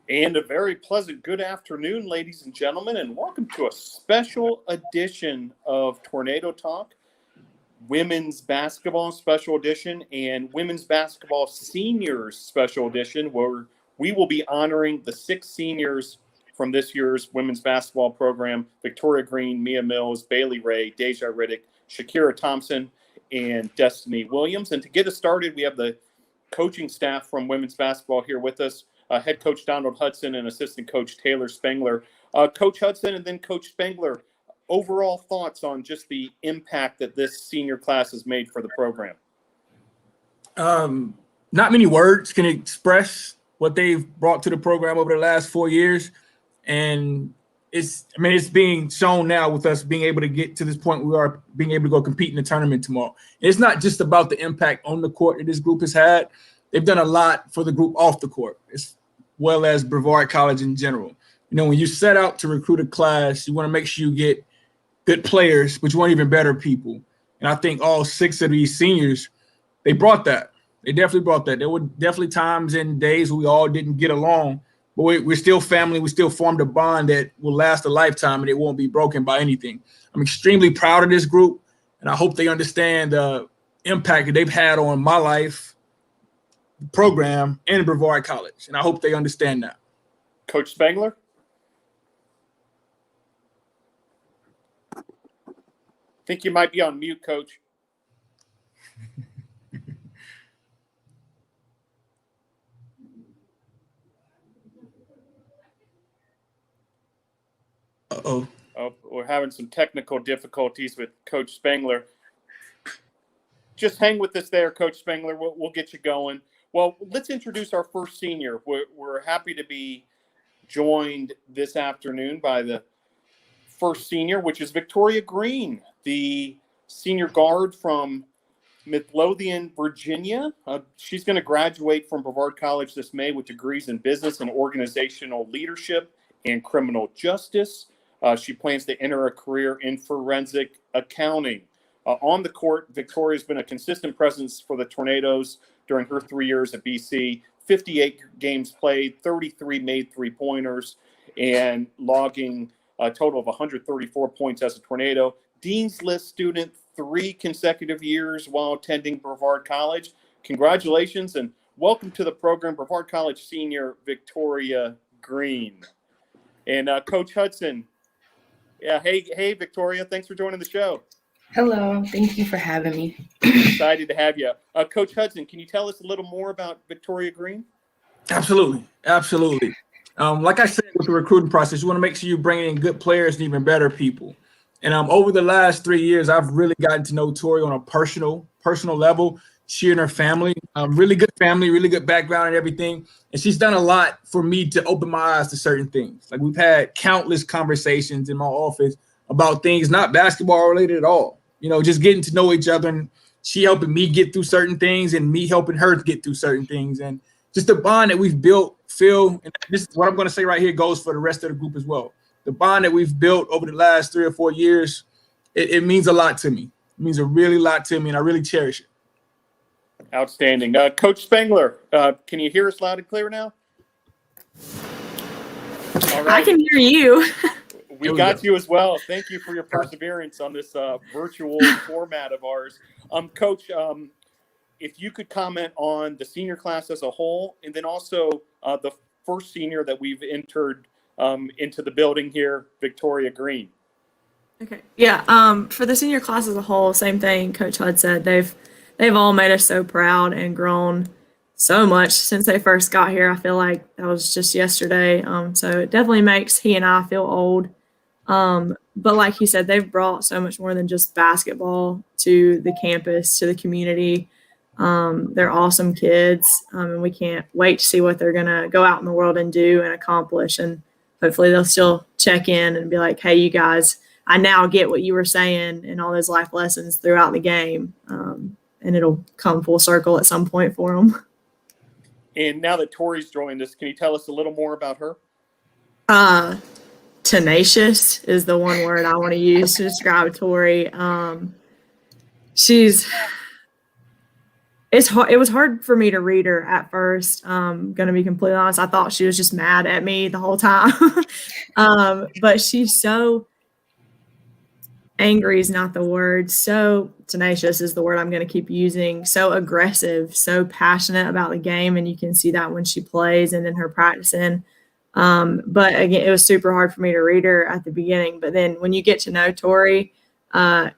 And a very pleasant good afternoon, ladies and gentlemen, and welcome to a special edition of Tornado Talk, Women's Basketball Special Edition, and Women's Basketball Seniors Special Edition, where we will be honoring the 6 seniors from this year's women's basketball program: Victoria Green, Meiya Mills, Bailey Ray, Deja Riddick, Shakirah Thompson, and Destiny Williams. And to get us started, we have the coaching staff from women's basketball here with us. Head coach Donald Hudson and assistant coach Taylor Spengler. Coach Hudson and then Coach Spengler, overall thoughts on just the impact that this senior class has made for the program? Not many words can express what they've brought to the program over the last 4 years. And it's being shown now with us being able to get to this point. We are being able to go compete in the tournament tomorrow. And it's not just about the impact on the court that this group has had. They've done a lot for the group off the court, as well as Brevard College in general. You know, when you set out to recruit a class, you want to make sure you get good players, but you want even better people. And I think all 6 of these seniors, they brought that. They definitely brought that. There were definitely times and days where we all didn't get along, but we're still family. We still formed a bond that will last a lifetime, and it won't be broken by anything. I'm extremely proud of this group, and I hope they understand the impact that they've had on my life, program, and Brevard College, and I hope they understand that. Coach Spengler? I think you might be on mute, Coach. Uh-oh. Oh, we're having some technical difficulties with Coach Spengler. Just hang with us there, Coach Spengler. We'll get you going. Well, let's introduce our first senior. We're happy to be joined this afternoon by the first senior, which is Victoria Green, the senior guard from Midlothian, Virginia. She's going to graduate from Brevard College this May with degrees in business and organizational leadership and criminal justice. She plans to enter a career in forensic accounting. On the court, Victoria's been a consistent presence for the Tornadoes during her 3 years at BC, 58 games played, 33 made three-pointers, and logging a total of 134 points as a Tornado. Dean's List student 3 consecutive years while attending Brevard College. Congratulations and welcome to the program, Brevard College senior Victoria Green. And Coach Hudson, hey, Victoria, thanks for joining the show. Hello, thank you for having me. Excited to have you. Coach Hudson, can you tell us a little more about Victoria Green? Absolutely. Like I said, with the recruiting process, you want to make sure you bring in good players and even better people. And over the last 3 years, I've really gotten to know Tori on a personal level. She and her family, really good family, really good background and everything. And she's done a lot for me to open my eyes to certain things. Like, we've had countless conversations in my office about things not basketball related at all. You know, just getting to know each other, and she helping me get through certain things and me helping her to get through certain things. And just the bond that we've built, Phil, and this is what I'm going to say right here goes for the rest of the group as well. The bond that we've built over the last 3 or 4 years, it means a lot to me. It means a really lot to me, and I really cherish it. Outstanding. Coach Spengler, can you hear us loud and clear now? All right. I can hear you. We got you as well. Thank you for your perseverance on this virtual format of ours. Coach, if you could comment on the senior class as a whole, and then also the first senior that we've entered into the building here, Victoria Green. Okay. Yeah. For the senior class as a whole, same thing Coach Hud said. They've all made us so proud and grown so much since they first got here. I feel like that was just yesterday. So it definitely makes he and I feel old. But like he said, they've brought so much more than just basketball to the campus, to the community. They're awesome kids, and we can't wait to see what they're going to go out in the world and do and accomplish. And hopefully they'll still check in and be like, hey, you guys, I now get what you were saying and all those life lessons throughout the game. And it'll come full circle at some point for them. And now that Tori's joined us, can you tell us a little more about her? Tenacious is the one word I want to use to describe Tori. She's It was hard for me to read her at first. Gonna be completely honest. I thought she was just mad at me the whole time. But she's so angry is not the word. So tenacious is the word I'm going to keep using. So aggressive, so passionate about the game. And you can see that when she plays and in her practicing. But again, it was super hard for me to read her at the beginning. But then when you get to know Tori,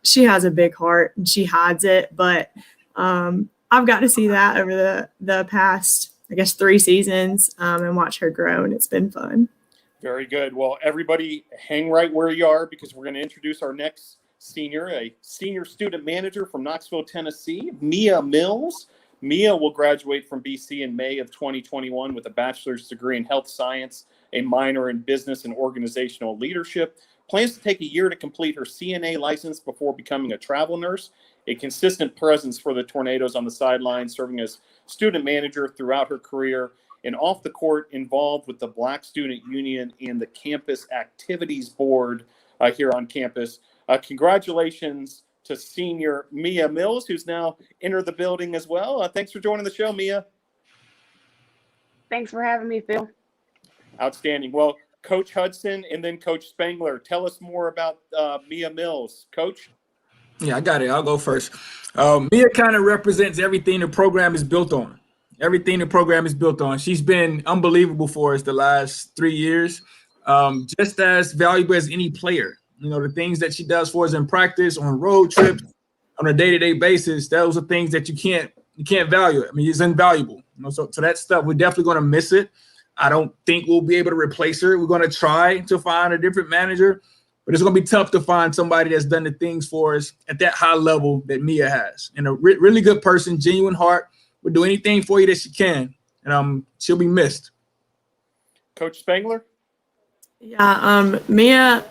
she has a big heart and she hides it. But I've got to see that over the past, I guess, 3 seasons and watch her grow. And it's been fun. Very good. Well, everybody hang right where you are because we're going to introduce our next senior, a senior student manager from Knoxville, Tennessee, Meiya Mills. Meiya will graduate from BC in May of 2021 with a bachelor's degree in health science, a minor in business and organizational leadership. Plans to take a year to complete her CNA license before becoming a travel nurse. A consistent presence for the Tornadoes on the sidelines, serving as student manager throughout her career and off the court, involved with the Black Student Union and the Campus Activities Board here on campus. Congratulations to senior Meiya Mills, who's now entered the building as well. Thanks for joining the show, Meiya. Thanks for having me, Phil. Outstanding. Well, Coach Hudson and then Coach Spangler, tell us more about Meiya Mills. Coach? Yeah, I got it. I'll go first. Meiya kind of represents everything the program is built on. Everything the program is built on. She's been unbelievable for us the last 3 years, just as valuable as any player. You know, the things that she does for us in practice, on road trips, on a day-to-day basis, those are things that you can't value. I mean, it's invaluable. You know, so that stuff, we're definitely going to miss it. I don't think we'll be able to replace her. We're going to try to find a different manager, but it's going to be tough to find somebody that's done the things for us at that high level that Meiya has. And a really good person, genuine heart, will do anything for you that she can. And she'll be missed. Coach Spangler? Yeah, Meiya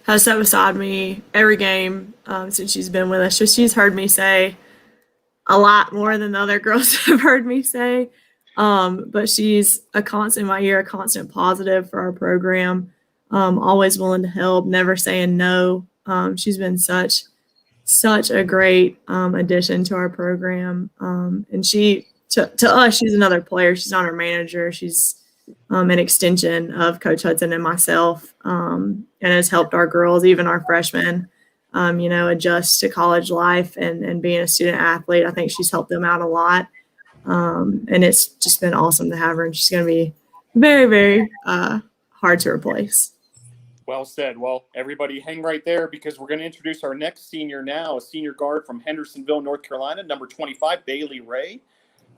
has sat beside me every game since she's been with us. She's heard me say a lot more than the other girls have heard me say. But she's a constant in my ear, a constant positive for our program. Always willing to help, never saying no. She's been such a great addition to our program. And she, to us, she's another player. She's not our manager. She's an extension of Coach Hudson and myself, and has helped our girls, even our freshmen, adjust to college life and being a student athlete. I think she's helped them out a lot. And it's just been awesome to have her. And she's going to be very, very hard to replace. Well said. Well, everybody hang right there because we're going to introduce our next senior now, a senior guard from Hendersonville, North Carolina, number 25, Bailey Ray.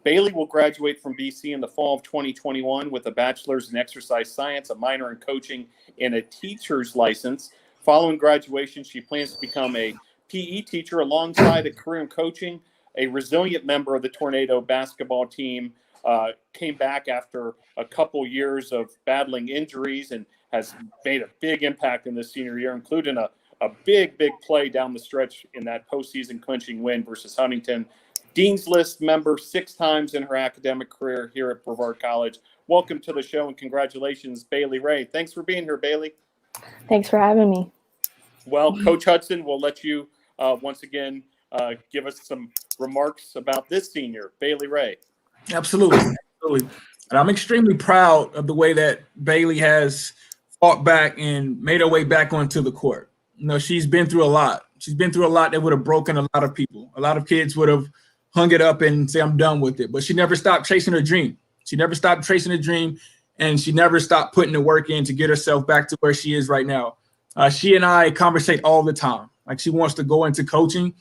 Bailey will graduate from BC in the fall of 2021 with a bachelor's in exercise science, a minor in coaching, and a teacher's license. Following graduation, she plans to become a PE teacher alongside a career in coaching. A resilient member of the Tornado basketball team, came back after a couple years of battling injuries and has made a big impact in this senior year, including a big play down the stretch in that postseason clinching win versus Huntington. Dean's List member 6 times in her academic career here at Brevard College. Welcome to the show and congratulations, Bailey Ray. Thanks for being here, Bailey. Thanks for having me. Well, Coach Hudson, we'll let you once again give us some remarks about this senior, Bailey Ray. Absolutely. And I'm extremely proud of the way that Bailey has fought back and made her way back onto the court. You know, she's been through a lot. She's been through a lot that would have broken a lot of people. A lot of kids would have hung it up and say, I'm done with it. But she never stopped chasing her dream. And she never stopped putting the work in to get herself back to where she is right now. She and I conversate all the time. Like, she wants to go into coaching.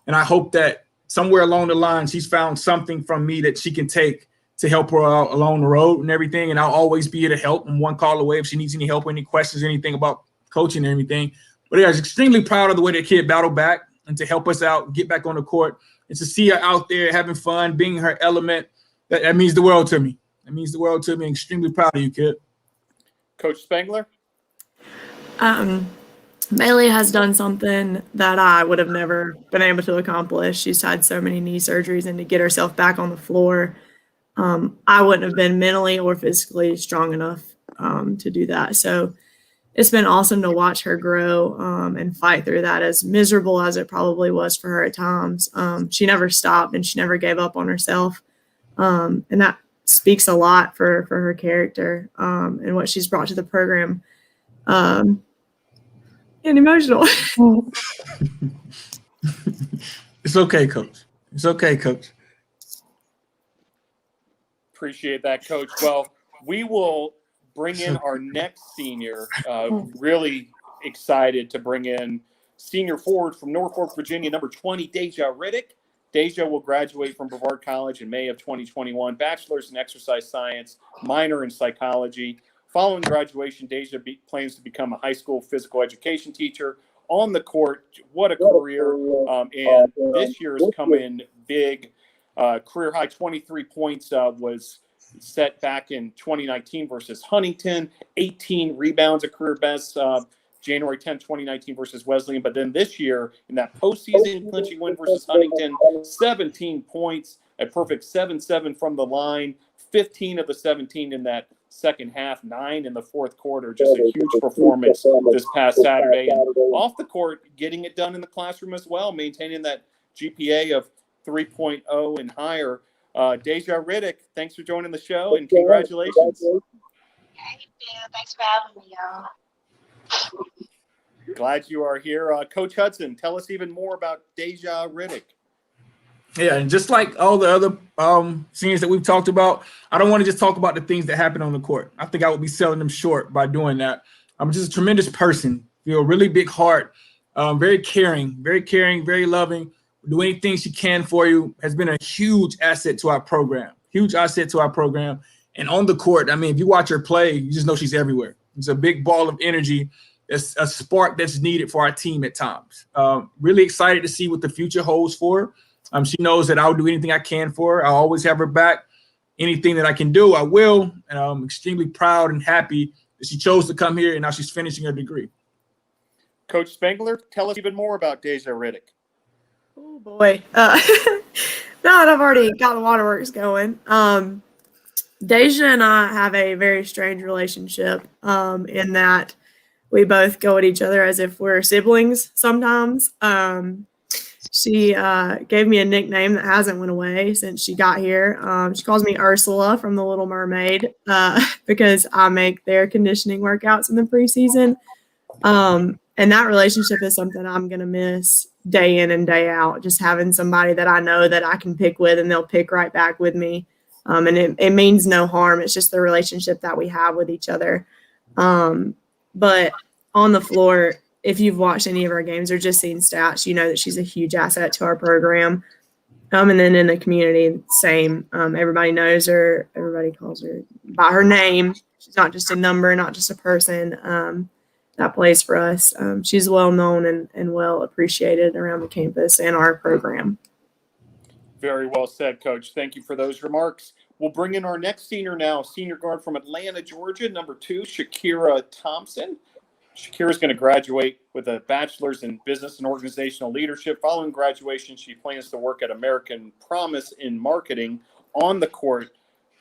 And I hope that somewhere along the line, she's found something from me that she can take to help her out along the road and everything. And I'll always be here to help. I'm one call away if she needs any help, any questions, anything about coaching or anything. But I was extremely proud of the way that kid battled back and to help us out, get back on the court, and to see her out there having fun, being in her element. That means the world to me. It means the world to me. I'm extremely proud of you, kid. Coach Spangler? Bailey has done something that I would have never been able to accomplish. She's had so many knee surgeries, and to get herself back on the floor, I wouldn't have been mentally or physically strong enough to do that. So it's been awesome to watch her grow and fight through that, as miserable as it probably was for her at times. She never stopped and she never gave up on herself. And that speaks a lot for her character and what she's brought to the program. And emotional. It's okay, Coach. It's okay, Coach. Appreciate that, Coach. Well, we will bring in our next senior. Really excited to bring in senior forward from Norfolk, Virginia, number 20, Deja Riddick. Deja will graduate from Brevard College in May of 2021, bachelor's in exercise science, minor in psychology. Following graduation, Deja plans to become a high school physical education teacher. On the court, what a career. And this year has come in big. Career high 23 points was set back in 2019 versus Huntington, 18 rebounds, a career best, January 10, 2019 versus Wesleyan. But then this year, in that postseason clinching win versus Huntington, 17 points, a perfect 7-7 from the line, 15 of the 17 in that second half, 9 in the fourth quarter. Just a huge performance this past Saturday. And off the court, getting it done in the classroom as well, maintaining that GPA of 3.0 and higher. Deja Riddick, thanks for joining the show and congratulations. Hey, Phil. Thanks for having me, y'all. Glad you are here. Coach Hudson, tell us even more about Deja Riddick. Yeah, and just like all the other seniors that we've talked about, I don't want to just talk about the things that happen on the court. I think I would be selling them short by doing that. I'm just a tremendous person, really big heart, very caring, very loving. Do anything she can for you, has been a huge asset to our program. And on the court, I mean, if you watch her play, you just know she's everywhere. It's a big ball of energy. It's a spark that's needed for our team at times. Really excited to see what the future holds for her. She knows that I'll do anything I can for her. I'll always have her back. Anything that I can do, I will. And I'm extremely proud and happy that she chose to come here and now she's finishing her degree. Coach Spangler, tell us even more about Deja Riddick. Oh boy. Now that I've already got the waterworks going, Deja and I have a very strange relationship in that we both go at each other as if we're siblings sometimes. She gave me a nickname that hasn't went away since she got here. She calls me Ursula from The Little Mermaid because I make their conditioning workouts in the preseason. And that relationship is something I'm going to miss day in and day out, just having somebody that I know that I can pick with and they'll pick right back with me. And it means no harm. It's just the relationship that we have with each other. But on the floor, if you've watched any of our games or just seen stats, you know that she's a huge asset to our program. And then in the community, same. Everybody knows her. Everybody calls her by her name. She's not just a number, not just a person that plays for us. She's well known and well appreciated around the campus and our program. Very well said, Coach. Thank you for those remarks. We'll bring in our next senior now, senior guard from Atlanta, Georgia, number 2, Shakirah Thompson. Shakirah is going to graduate with a bachelor's in business and organizational leadership. Following graduation, she plans to work at American Promise in marketing. On the court,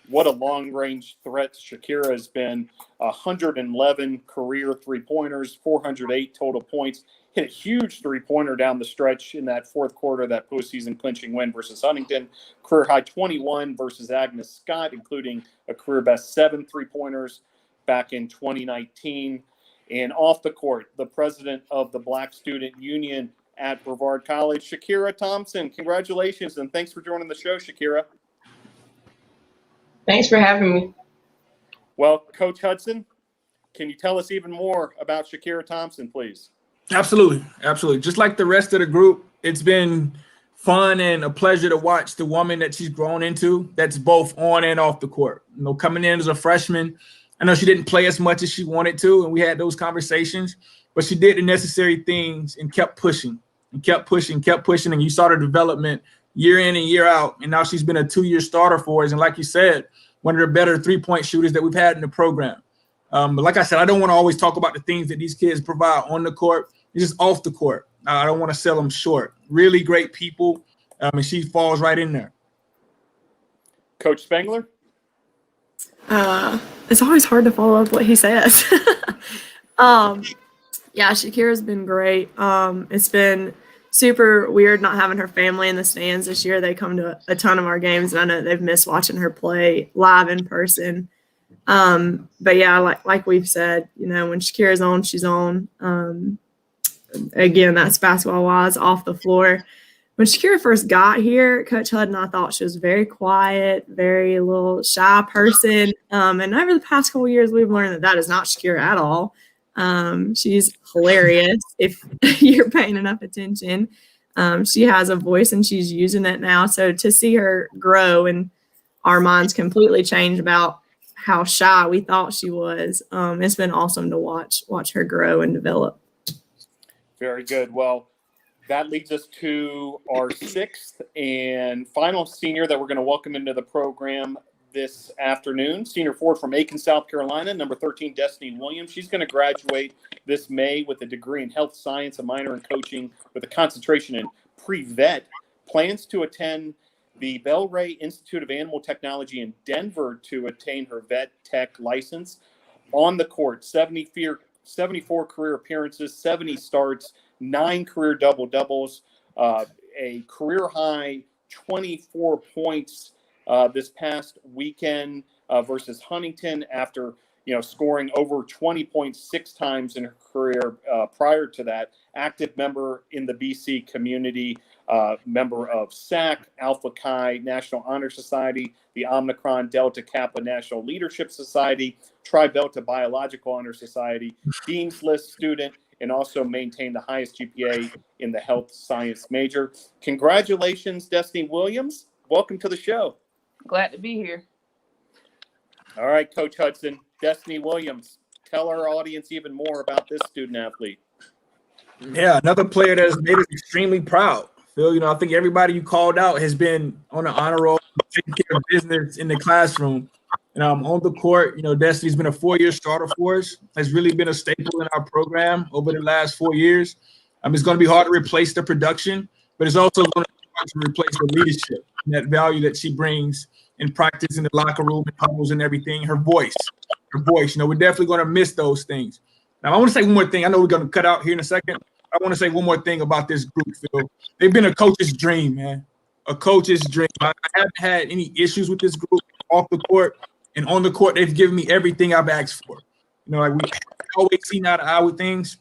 what a long-range threat Shakirah has been. 111 career three-pointers, 408 total points. Hit a huge three-pointer down the stretch in that fourth quarter, that postseason clinching win versus Huntington. Career high 21 versus Agnes Scott, including a career best 7 three-pointers back in 2019. And off the court, the president of the Black Student Union at Brevard College, Shakirah Thompson. Congratulations, and thanks for joining the show, Shakirah. Thanks for having me. Well, Coach Hudson, can you tell us even more about Shakirah Thompson, please? Absolutely. Just like the rest of the group, it's been fun and a pleasure to watch the woman that she's grown into. That's both on and off the court. Coming in as a freshman, I know she didn't play as much as she wanted to, and we had those conversations, but she did the necessary things and kept pushing, and you saw the development year in and year out, and now she's been a 2-year starter for us, and like you said, one of the better three-point shooters that we've had in the program. But like I said, I don't want to always talk about the things that these kids provide on the court. It's just off the court. I don't want to sell them short. Really great people, and she falls right in there. Coach Spangler? It's always hard to follow up what he says. Yeah, Shakirah's been great. It's been super weird not having her family in the stands this year. They come to a ton of our games, and I know they've missed watching her play live in person. But yeah, like we've said, you know, when Shakira's on, she's on. Again, that's basketball wise off the floor. When Shakirah first got here, Coach Hud and I thought she was very quiet, very little shy person. And over the past couple of years, we've learned that is not Shakirah at all. She's hilarious if you're paying enough attention. She has a voice and she's using it now. So to see her grow and our minds completely change about how shy we thought she was, it's been awesome to watch her grow and develop. Very good. Well, that leads us to our sixth and final senior that we're going to welcome into the program this afternoon. Senior forward from Aiken, South Carolina, number 13, Destiny Williams. She's going to graduate this May with a degree in health science, a minor in coaching with a concentration in pre-vet. Plans to attend the Bell Ray Institute of Animal Technology in Denver to attain her vet tech license. On the court, 74 career appearances, 70 starts, 9 career double-doubles, a career-high 24 points this past weekend versus Huntington after, scoring over 20.6 times in her career prior to that. Active member in the BC community, member of SAC, Alpha Chi National Honor Society, the Omicron Delta Kappa National Leadership Society, Tri Delta Biological Honor Society, Dean's List student, and also maintained the highest GPA in the health science major. Congratulations, Destiny Williams. Welcome to the show. Glad to be here. All right, Coach Hudson, Destiny Williams, tell our audience even more about this student athlete. Yeah, another player that has made us extremely proud. Phil, I think everybody you called out has been on the honor roll, taking care of business in the classroom. And on the court, Destiny's been a 4-year starter for us, has really been a staple in our program over the last 4 years. It's going to be hard to replace the production, but it's also going to be hard to replace the leadership and that value that she brings in practice in the locker room and huddles and everything. Her voice. We're definitely going to miss those things. Now, I want to say one more thing. I know we're going to cut out here in a second. I want to say one more thing about this group, Phil. They've been a coach's dream, man. A coach's dream. I haven't had any issues with this group off the court. And on the court, they've given me everything I've asked for. We always seen eye to eye with things.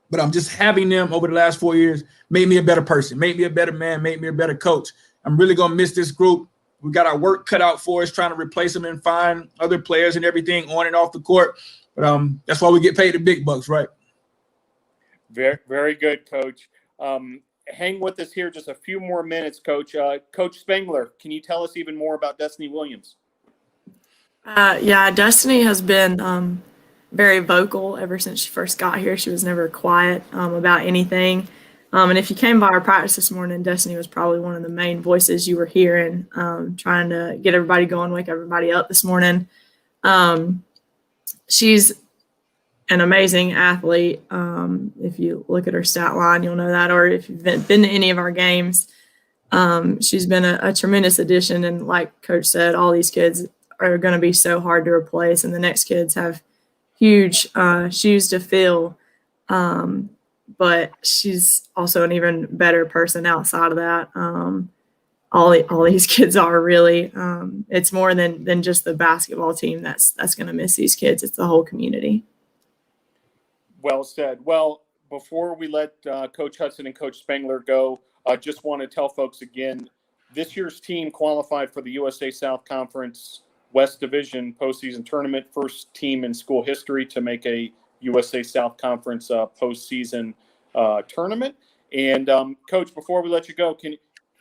But I'm just having them over the last 4 years made me a better person, made me a better man, made me a better coach. I'm really going to miss this group. We got our work cut out for us, trying to replace them and find other players and everything on and off the court. But that's why we get paid the big bucks, right? Very, very good, Coach. Hang with us here just a few more minutes, Coach. Coach Spengler, can you tell us even more about Destiny Williams? Yeah, Destiny has been very vocal ever since she first got here. She was never quiet about anything. And if you came by our practice this morning, Destiny was probably one of the main voices you were hearing, trying to get everybody going, wake everybody up this morning. She's an amazing athlete. If you look at her stat line, you'll know that. Or if you've been to any of our games, she's been a tremendous addition. And like Coach said, all these kids are going to be so hard to replace, and the next kids have huge shoes to fill. But she's also an even better person outside of that. All these kids are really. It's more than just the basketball team that's going to miss these kids. It's the whole community. Well said. Well, before we let Coach Hudson and Coach Spengler go, I just want to tell folks again, this year's team qualified for the USA South Conference West Division postseason tournament, first team in school history to make a USA South Conference postseason tournament. And Coach, before we let you go,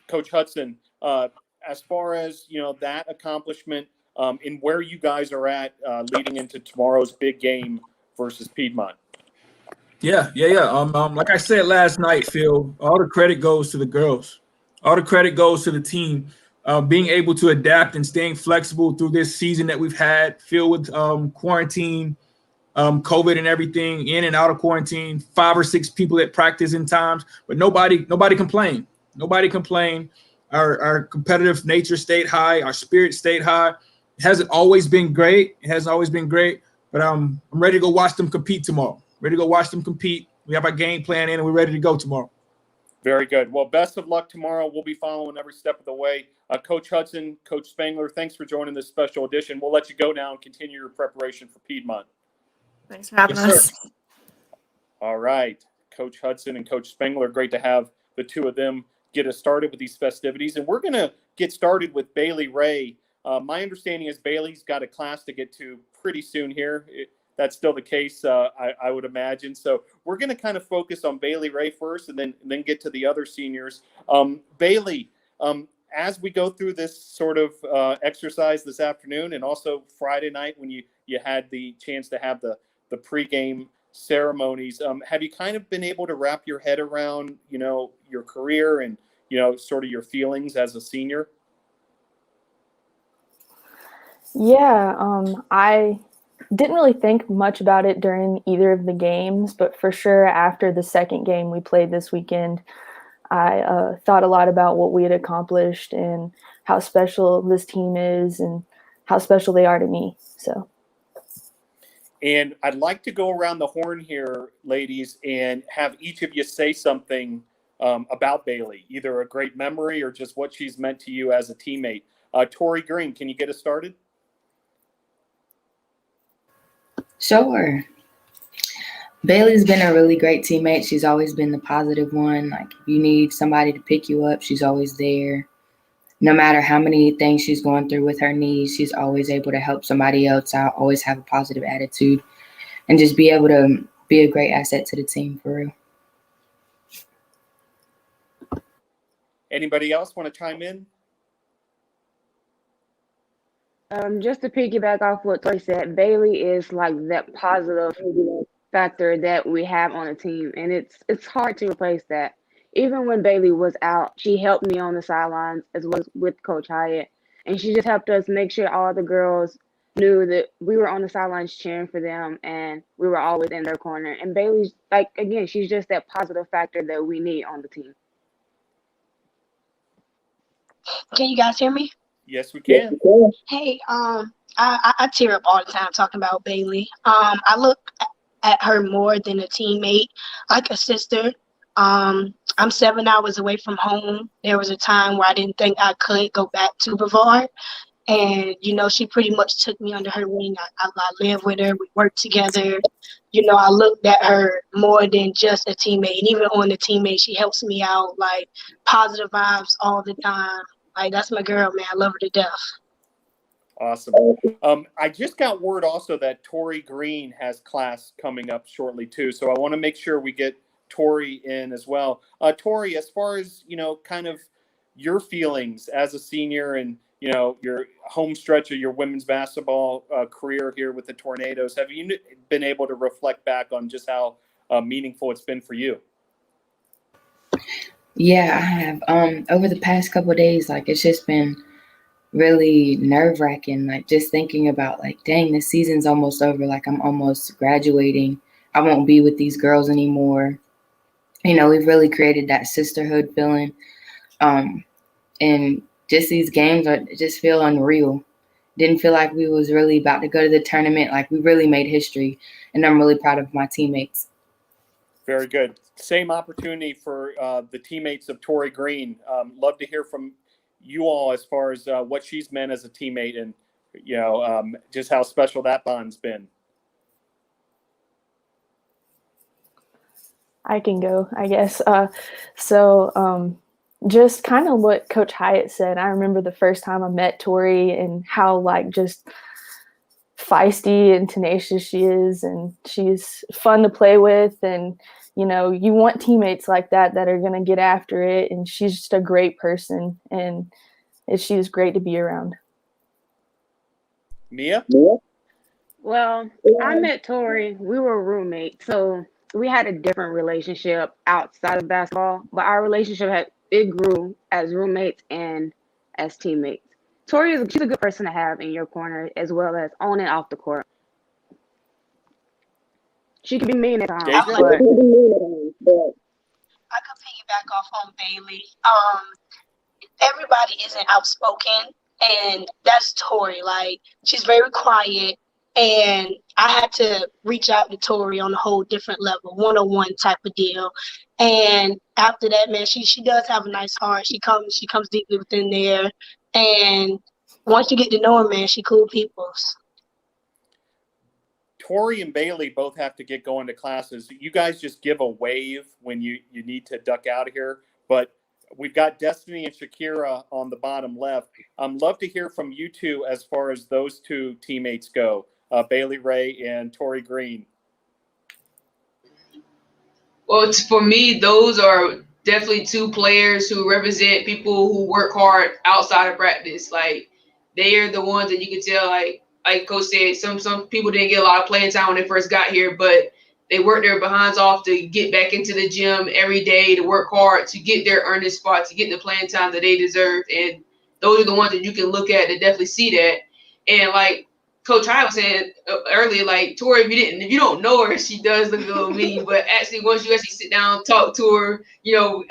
Coach Hudson, as far as that accomplishment and where you guys are at leading into tomorrow's big game versus Piedmont. Yeah. Like I said last night, Phil, all the credit goes to the girls. All the credit goes to the team. Being able to adapt and staying flexible through this season that we've had, filled with quarantine, COVID and everything, in and out of quarantine, 5 or 6 people at practice in times, but nobody complained. Nobody complained. Our competitive nature stayed high. Our spirit stayed high. It hasn't always been great. But I'm ready to go watch them compete tomorrow. Ready to go watch them compete. We have our game plan in, and we're ready to go tomorrow. Very good. Well, best of luck tomorrow. We'll be following every step of the way. Coach Hudson, Coach Spangler, thanks for joining this special edition. We'll let you go now and continue your preparation for Piedmont. Thanks for having Yes, us. All right. Coach Hudson and Coach Spangler, great to have the two of them get us started with these festivities. And we're going to get started with Bailey Ray. My understanding is Bailey's got a class to get to pretty soon here. That's still the case, I would imagine. So we're going to kind of focus on Bailey Ray first and then get to the other seniors. Bailey, as we go through this sort of exercise this afternoon and also Friday night when you had the chance to have the pregame ceremonies, have you kind of been able to wrap your head around, your career and, sort of your feelings as a senior? Yeah, I didn't really think much about it during either of the games, but for sure after the second game we played this weekend, I thought a lot about what we had accomplished and how special this team is and how special they are to me. So. And I'd like to go around the horn here, ladies, and have each of you say something about Bailey, either a great memory or just what she's meant to you as a teammate. Tori Green, can you get us started? Sure. Bailey's been a really great teammate. She's always been the positive one. Like, if you need somebody to pick you up, she's always there. No matter how many things she's going through with her knees, she's always able to help somebody else out, always have a positive attitude, and just be able to be a great asset to the team for real. Anybody else want to chime in? Just to piggyback off what Tori said, Bailey is like that positive factor that we have on the team, and it's hard to replace that. Even when Bailey was out, she helped me on the sidelines as well as with Coach Hyatt, and she just helped us make sure all the girls knew that we were on the sidelines cheering for them, and we were always in their corner. And Bailey's again, she's just that positive factor that we need on the team. Can you guys hear me? Yes, we can. Hey, I tear up all the time talking about Bailey. I look at her more than a teammate, like a sister. I'm 7 hours away from home. There was a time where I didn't think I could go back to Brevard. And, she pretty much took me under her wing. I live with her. We work together. I looked at her more than just a teammate. And even on the teammate, she helps me out, like, positive vibes all the time. Like, that's my girl, man. I love her to death. Awesome. I just got word also that Tori Green has class coming up shortly too. So I want to make sure we get Tori in as well. Tori, as far as, kind of your feelings as a senior and, your home stretch of your women's basketball career here with the Tornadoes, have you been able to reflect back on just how meaningful it's been for you? Yeah, I have. Over the past couple of days, it's just been really nerve-wracking, just thinking about, dang, this season's almost over. I'm almost graduating. I won't be with these girls anymore. We've really created that sisterhood feeling. And just these games just feel unreal. Didn't feel like we was really about to go to the tournament. We really made history, and I'm really proud of my teammates. Very good. Same opportunity for the teammates of Tori Green. Love to hear from you all as far as what she's meant as a teammate and, just how special that bond's been. I can go, I guess. Just kind of what Coach Hyatt said. I remember the first time I met Tori and how just feisty and tenacious she is, and she's fun to play with. And, you want teammates like that are going to get after it. And she's just a great person, and she's great to be around. Meiya? Well, I met Tori. We were roommates, so we had a different relationship outside of basketball, but our relationship grew as roommates and as teammates. Tori she's a good person to have in your corner as well as on and off the court. She can be mean at times, Deja? I but could piggyback off on Bailey. Everybody isn't outspoken, and that's Tori. She's very quiet. And I had to reach out to Tori on a whole different level, one-on-one type of deal. And after that, man, she does have a nice heart. She comes deeply within there. And once you get to know her, man, she cool people. Tori and Bailey both have to get going to classes. You guys just give a wave when you need to duck out of here. But we've got Destiny and Shakirah on the bottom left. Love to hear from you two as far as those two teammates go, Bailey Ray and Tori Green. Well, for me, those are definitely two players who represent people who work hard outside of practice. Like, they are the ones that you can tell, like Coach said, some people didn't get a lot of playing time when they first got here, but they worked their behinds off to get back into the gym every day, to work hard, to get their earned spot, to get the playing time that they deserve. And those are the ones that you can look at to definitely see that. And like Coach Hyatt was saying earlier, like Tori, if you don't know her, she does look a little mean. But actually, once you actually sit down, talk to her,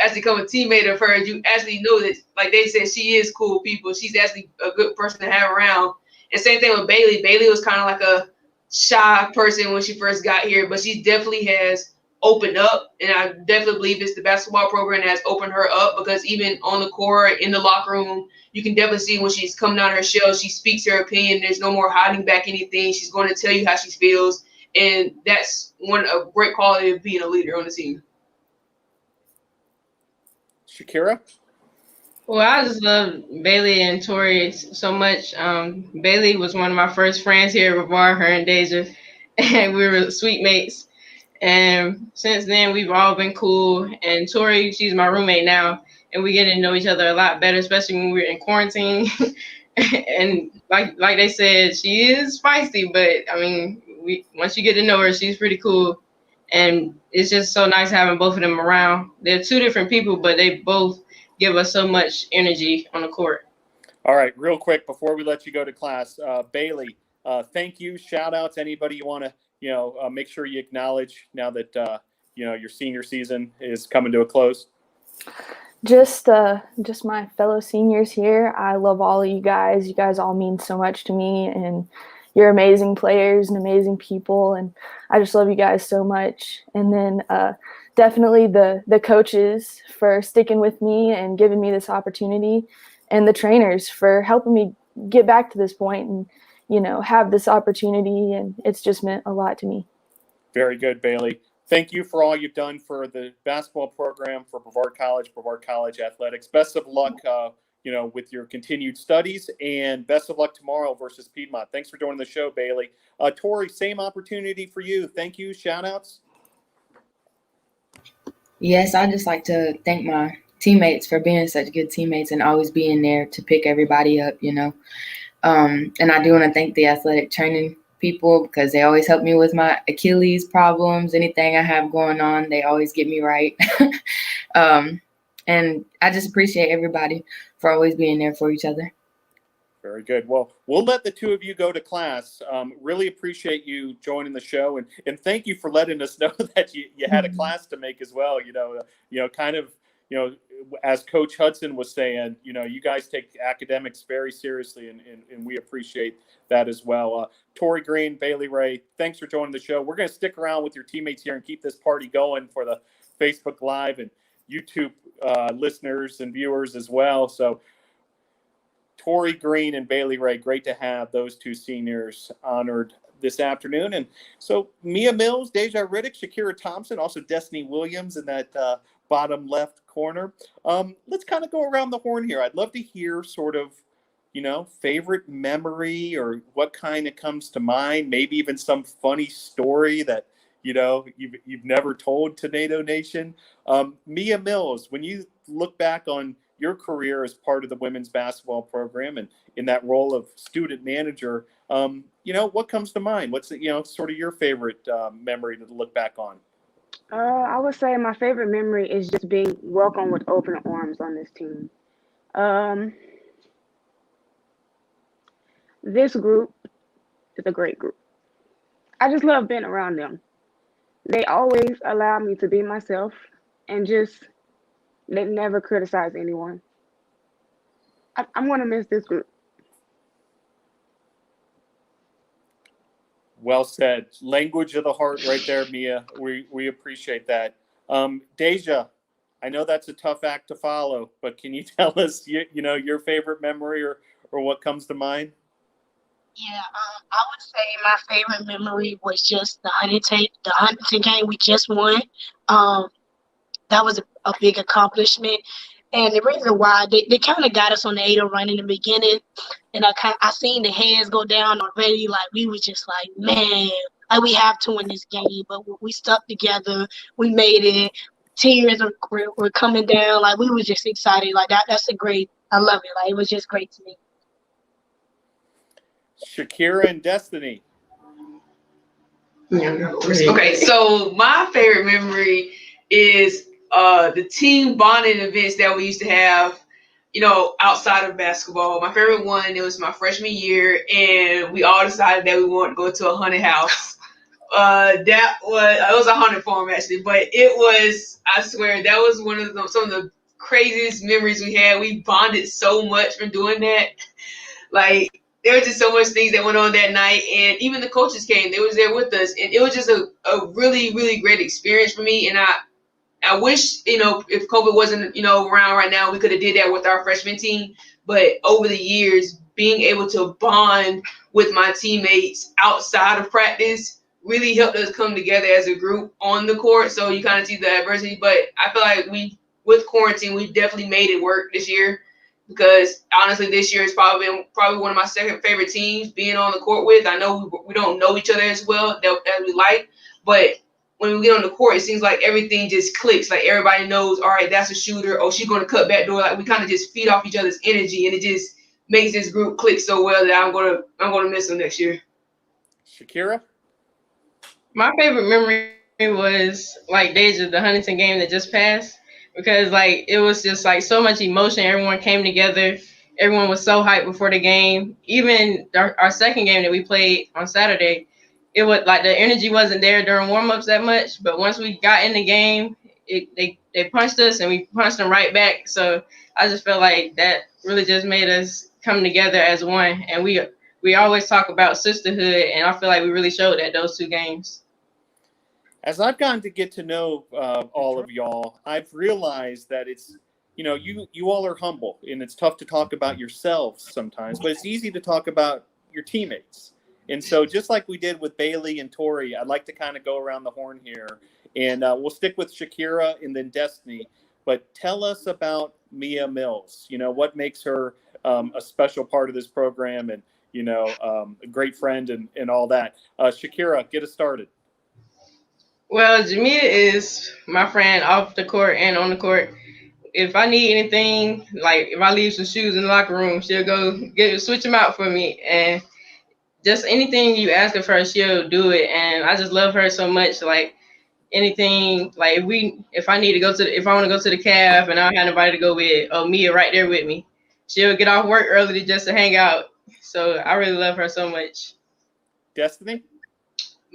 actually become a teammate of hers, you actually know that, like they said, she is cool people. She's actually a good person to have around. And same thing with Bailey. Bailey was kind of like a shy person when she first got here, but she definitely has opened up. And I definitely believe it's the basketball program that has opened her up, because even on the court, in the locker room, you can definitely see when she's coming out of her shell, she speaks her opinion. There's no more hiding back anything. She's going to tell you how she feels. And that's a great quality of being a leader on the team. Shakirah? Well, I just love Bailey and Tori so much. Bailey was one of my first friends here before her and Deja, and we were sweet mates. And since then, we've all been cool. And Tori, she's my roommate now, and we get to know each other a lot better, especially when we're in quarantine. And like they said, she is feisty, but I mean, once you get to know her, she's pretty cool. And it's just so nice having both of them around. They're two different people, but they both give us so much energy on the court. All right, real quick before we let you go to class, Bailey, thank you. Shout outs, anybody you want to, make sure you acknowledge now that your senior season is coming to a close. Just my fellow seniors here. I love all of you guys. You guys all mean so much to me, and you're amazing players and amazing people, and I just love you guys so much. And then definitely the coaches for sticking with me and giving me this opportunity, and the trainers for helping me get back to this point and, have this opportunity. And it's just meant a lot to me. Very good, Bailey. Thank you for all you've done for the basketball program, for Brevard College athletics. Best of luck, with your continued studies, and best of luck tomorrow versus Piedmont. Thanks for joining the show, Bailey. Tori, same opportunity for you. Thank you. Shout outs. Yes, I'd just like to thank my teammates for being such good teammates and always being there to pick everybody up, And I do want to thank the athletic training people, because they always help me with my Achilles problems. Anything I have going on, they always get me right. And I just appreciate everybody for always being there for each other. Very good. Well, we'll let the two of you go to class. Really appreciate you joining the show, and thank you for letting us know that you had a class to make as well. As Coach Hudson was saying, you guys take academics very seriously, and we appreciate that as well. Tori Green, Bailey Ray, thanks for joining the show. We're going to stick around with your teammates here and keep this party going for the Facebook Live and YouTube listeners and viewers as well. So Tori Green and Bailey Ray, great to have those two seniors honored this afternoon. And so Meiya Mills, Deja Riddick, Shakirah Thompson, also Destiny Williams in that bottom left corner. Let's kind of go around the horn here. I'd love to hear sort of, favorite memory, or what kind of comes to mind, maybe even some funny story that, you've never told to NATO Nation. Meiya Mills, when you look back on your career as part of the women's basketball program and in that role of student manager, what comes to mind? What's sort of your favorite memory to look back on? I would say my favorite memory is just being welcomed with open arms on this team. This group is a great group. I just love being around them. They always allow me to be myself, and they never criticize anyone. I'm going to miss this group. Well said. Language of the heart right there, Meiya. We appreciate that. Deja, I know that's a tough act to follow, but can you tell us, your favorite memory or what comes to mind? Yeah, I would say my favorite memory was just the Huntington game we just won. That was a big accomplishment. And the reason why they kind of got us on the 8-0 run in the beginning, and I seen the hands go down already. Like we was just like, man, like we have to win this game, but we stuck together. We made it. Tears were coming down. Like we was just excited. Like that's a great. I love it. Like it was just great to me. Shakirah and Destiny. Okay, so my favorite memory is the team bonding events that we used to have, outside of basketball. My favorite one, it was my freshman year, and we all decided that we wanted to go to a haunted house. It was a haunted farm actually, but it was, I swear, that was some of the craziest memories we had. We bonded so much from doing that. Like, there was just so much things that went on that night, and even the coaches came. They was there with us, and it was just a really, really great experience for me. And I wish, if COVID wasn't, around right now, we could have did that with our freshman team. But over the years, being able to bond with my teammates outside of practice really helped us come together as a group on the court. So you kind of see the adversity. But I feel like with quarantine, we definitely made it work this year. Because honestly, this year is probably one of my second favorite teams being on the court with. I know we don't know each other as well as we like, but when we get on the court, it seems like everything just clicks. Like everybody knows, all right, that's a shooter. Oh, she's going to cut back door. Like we kind of just feed off each other's energy, and it just makes this group click so well that I'm gonna miss them next year. Shakirah? My favorite memory was like Deja, the Huntington game that just passed. Because like it was just like so much emotion. Everyone came together. Everyone was so hyped before the game. Even our second game that we played on Saturday, it was like the energy wasn't there during warm-ups that much. But once we got in the game, they punched us and we punched them right back. So I just felt like that really just made us come together as one. And we always talk about sisterhood, and I feel like we really showed that those two games. As I've gotten to get to know all of y'all, I've realized that it's, you all are humble, and it's tough to talk about yourselves sometimes, but it's easy to talk about your teammates. And so just like we did with Bailey and Tori, I'd like to kind of go around the horn here, and we'll stick with Shakirah and then Destiny. But tell us about Meiya Mills. What makes her a special part of this program and, a great friend and all that. Shakirah, get us started. Well, Jamia is my friend off the court and on the court. If I need anything, like if I leave some shoes in the locker room, she'll go switch them out for me. And just anything you ask of her, she'll do it. And I just love her so much. Like anything, like if I want to go to the caf and I don't have nobody to go with, Meiya right there with me. She'll get off work early just to hang out. So I really love her so much. Destiny?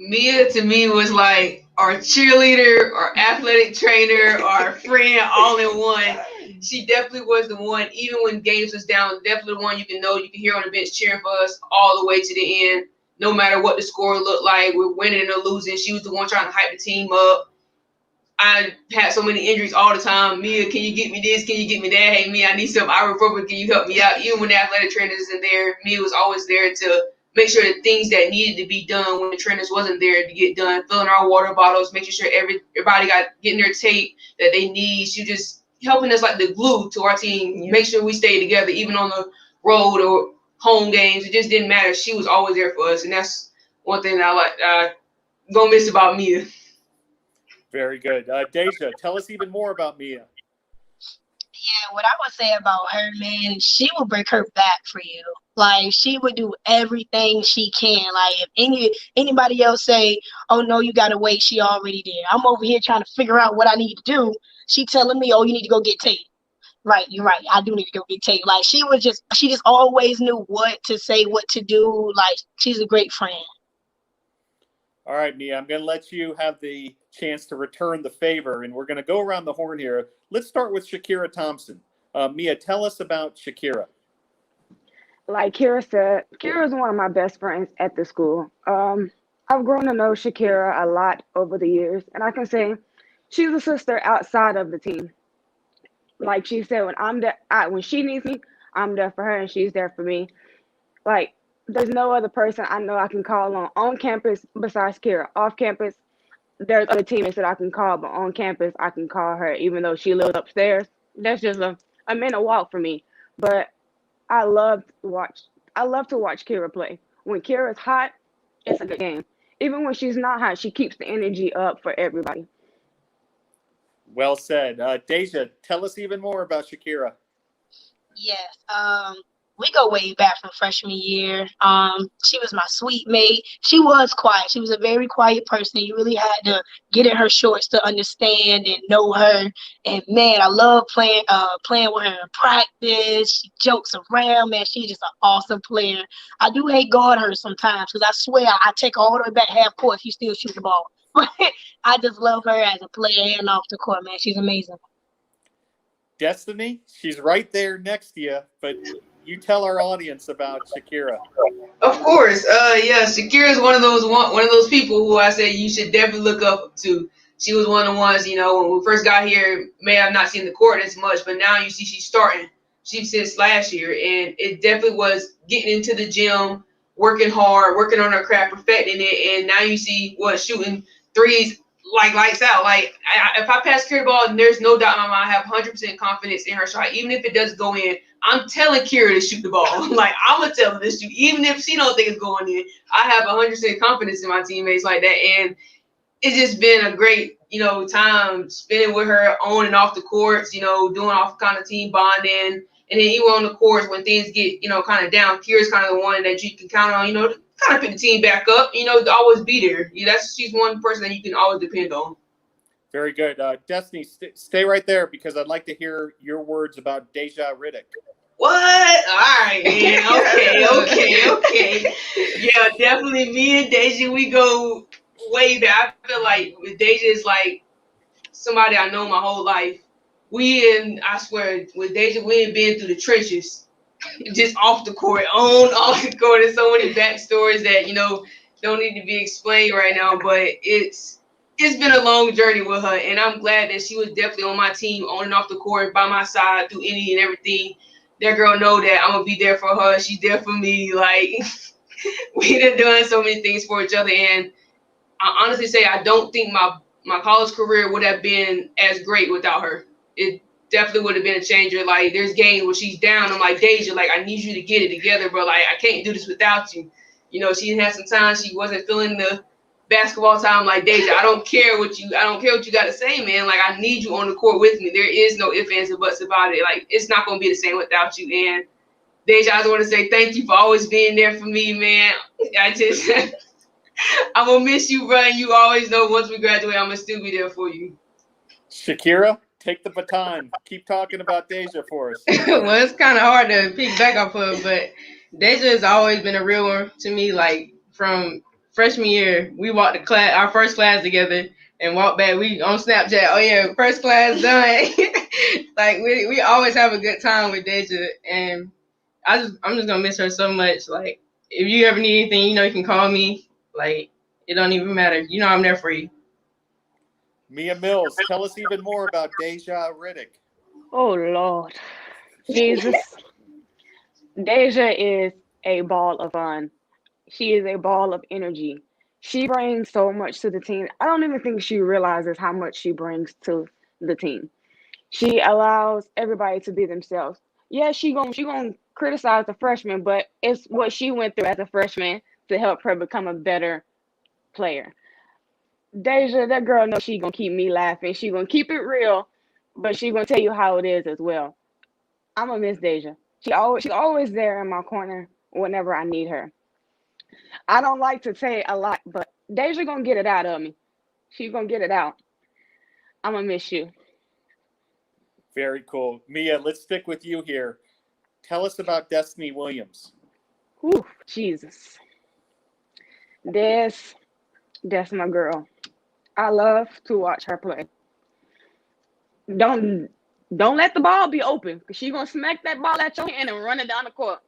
Meiya to me was like our cheerleader, our athletic trainer, our friend, all in one. She definitely was the one, even when games was down, definitely the one you can hear on the bench cheering for us all the way to the end. No matter what the score looked like, we're winning or losing, she was the one trying to hype the team up. I had so many injuries all the time. Meiya, can you get me this? Can you get me that? Hey, Meiya, I need some ibuprofen. Can you help me out? Even when the athletic trainer isn't there, Meiya was always there to make sure the things that needed to be done when the trainers wasn't there to get done, filling our water bottles, making sure everybody getting their tape that they need. She just helping us like the glue to our team, make sure we stay together, even on the road or home games. It just didn't matter. She was always there for us, and that's one thing that I gonna miss about Meiya. Very good. Deja, tell us even more about Meiya. Yeah, what I would say about her, man, she will break her back for you. Like, she would do everything she can. Like, if anybody else say, oh, no, you got to wait, she already did. I'm over here trying to figure out what I need to do. She telling me, oh, you need to go get tape. Right, you're right. I do need to go get tape. Like, she just always knew what to say, what to do. Like, she's a great friend. All right, Meiya, I'm going to let you have the chance to return the favor, and we're going to go around the horn here. Let's start with Shakirah Thompson. Meiya, tell us about Shakirah. Like Kira said, Kira is one of my best friends at the school. I've grown to know Shakirah a lot over the years, and I can say she's a sister outside of the team. Like she said, when I'm there, when she needs me, I'm there for her, and she's there for me. Like there's no other person I know I can call on campus besides Kira. Off campus, there's other teammates that I can call, but on campus, I can call her, even though she lives upstairs. That's just a minute walk for me. But I love to watch. I love to watch Kira play. When Kira's hot, it's a good game. Even when she's not hot, she keeps the energy up for everybody. Well said. Deja, tell us even more about Shakirah. Yes. We go way back from freshman year. She was my sweet mate. She was quiet. She was a very quiet person. You really had to get in her shorts to understand and know her. And man, I love playing with her in practice. She jokes around, man. She's just an awesome player. I do hate guard her sometimes because I swear I take her all the way back half court. She still shoot the ball. But I just love her as a player and off the court, man. She's amazing. Destiny, she's right there next to you, but you tell our audience about Shakirah. Of course. Yeah, Shakira is one of those people who I say you should definitely look up to. She was one of the ones, when we first got here, may have not seen the court as much, but now you see she's starting. Since last year, and it definitely was getting into the gym, working hard, working on her craft, perfecting it, and now you see shooting threes like lights out. Like if I pass Kira the ball, and there's no doubt in my mind, I have 100% confidence in her shot, even if it does go in. I'm telling Kira to shoot the ball. Like I'm gonna tell her to shoot, even if she don't think it's going in. I have 100% confidence in my teammates like that, and it's just been a great, time spending with her on and off the courts. Doing all kind of team bonding, and then even on the courts when things get, kind of down. Kira's kind of the one that you can count on, to kind of pick the team back up. To always be there. She's one person that you can always depend on. Very good. Destiny, stay right there because I'd like to hear your words about Deja Riddick. What? All right, man. Okay. Yeah, definitely me and Deja, we go way back. I feel like with Deja is like somebody I know my whole life. I swear, with Deja, we ain't been through the trenches. Just off the court, off the court. There's so many backstories that, don't need to be explained right now, but it's been a long journey with her, and I'm glad that she was definitely on my team, on and off the court, by my side through any and everything. That girl know that I'm gonna be there for her. She's there for me. Like we done done so many things for each other, and I honestly say I don't think my college career would have been as great without her. It definitely would have been a changer. Like there's games where she's down. I'm like, Deja, like I need you to get it together, bro. Like I can't do this without you. She had some time she wasn't feeling the basketball time. Like Deja, I don't care what you got to say, man. Like I need you on the court with me. There is no ifs, ands, and buts about it. Like it's not gonna be the same without you. And Deja, I just want to say thank you for always being there for me, man. I'm gonna miss you, bro. You always know once we graduate, I'm gonna still be there for you. Shakirah, take the baton. Keep talking about Deja for us. Well, it's kind of hard to pick back off of, but Deja has always been a real one to me. Like from freshman year, we walked our first class together, and walked back. We on Snapchat. Oh yeah, first class done. Like we always have a good time with Deja, and I'm just gonna miss her so much. Like if you ever need anything, you can call me. Like it don't even matter. I'm there for you. Meiya Mills, tell us even more about Deja Riddick. Oh Lord, Jesus. Deja is a ball of fun. She is a ball of energy. She brings so much to the team. I don't even think she realizes how much she brings to the team. She allows everybody to be themselves. Yeah, she gonna criticize the freshman, but it's what she went through as a freshman to help her become a better player. Deja, that girl knows she gonna keep me laughing. She gonna keep it real, but she gonna tell you how it is as well. I'm gonna miss Deja. She's always there in my corner whenever I need her. I don't like to say a lot, but Deja gonna get it out of me. She's gonna get it out. I'm gonna miss you. Very cool. Meiya, let's stick with you here. Tell us about Destiny Williams. Whew, Jesus. That's my girl. I love to watch her play. Don't let the ball be open, because she's gonna smack that ball at your hand and run it down the court.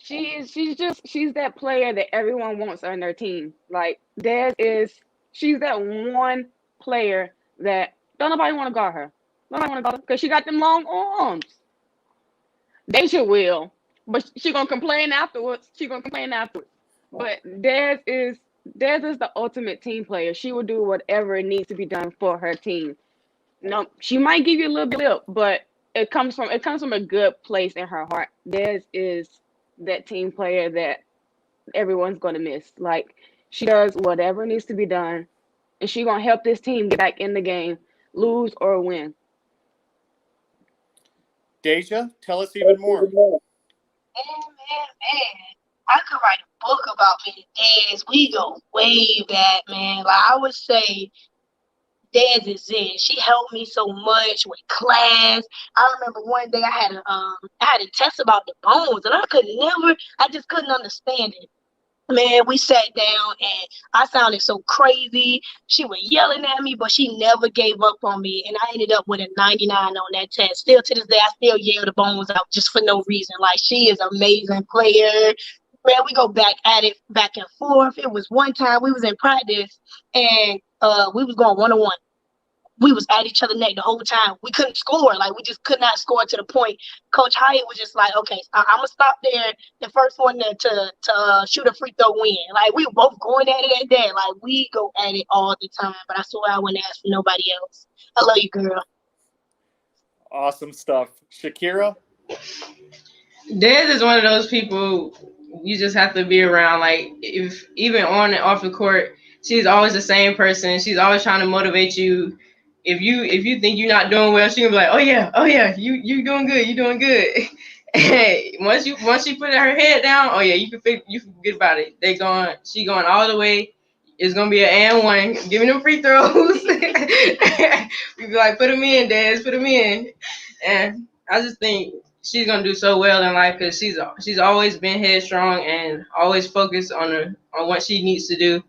She's that player that everyone wants on their team. Like she's that one player that don't nobody want to guard her. Nobody want to guard her because she got them long arms. Deja will, but she gonna complain afterwards. But Dez is the ultimate team player. She will do whatever needs to be done for her team. No, she might give you a little bit, but it comes from a good place in her heart. Dez is that team player that everyone's gonna miss. Like she does whatever needs to be done, and she gonna help this team get back in the game, lose or win. Deja, tell us even more. Man. I could write a book about me and Dez. We go way back, man. Like I would say Dez is it. She helped me so much with class. I remember one day I had a test about the bones and I just couldn't understand it. Man, we sat down and I sounded so crazy. She was yelling at me, but she never gave up on me. And I ended up with a 99 on that test. Still to this day, I still yell the bones out just for no reason. Like, she is an amazing player. Man, we go back at it back and forth. It was one time we was in practice and we was going one-on-one. We was at each other's neck the whole time. We couldn't score. Like, we just could not score to the point. Coach Hyatt was just like, okay, I'm going to stop there. The first one to shoot a free throw win. Like, we were both going at it at that. Like, we go at it all the time. But I swear I wouldn't ask for nobody else. I love you, girl. Awesome stuff. Shakirah? Dez is one of those people you just have to be around. Like, if even on and off the court, she's always the same person. She's always trying to motivate you. If you think you're not doing well, she gonna be like, oh yeah, you doing good. And once she put her head down, oh yeah, you can forget about it. She going all the way. It's gonna be an and one, giving them free throws. We be like, put them in, Dez, put them in. And I just think she's gonna do so well in life because she's always been headstrong and always focused on what she needs to do,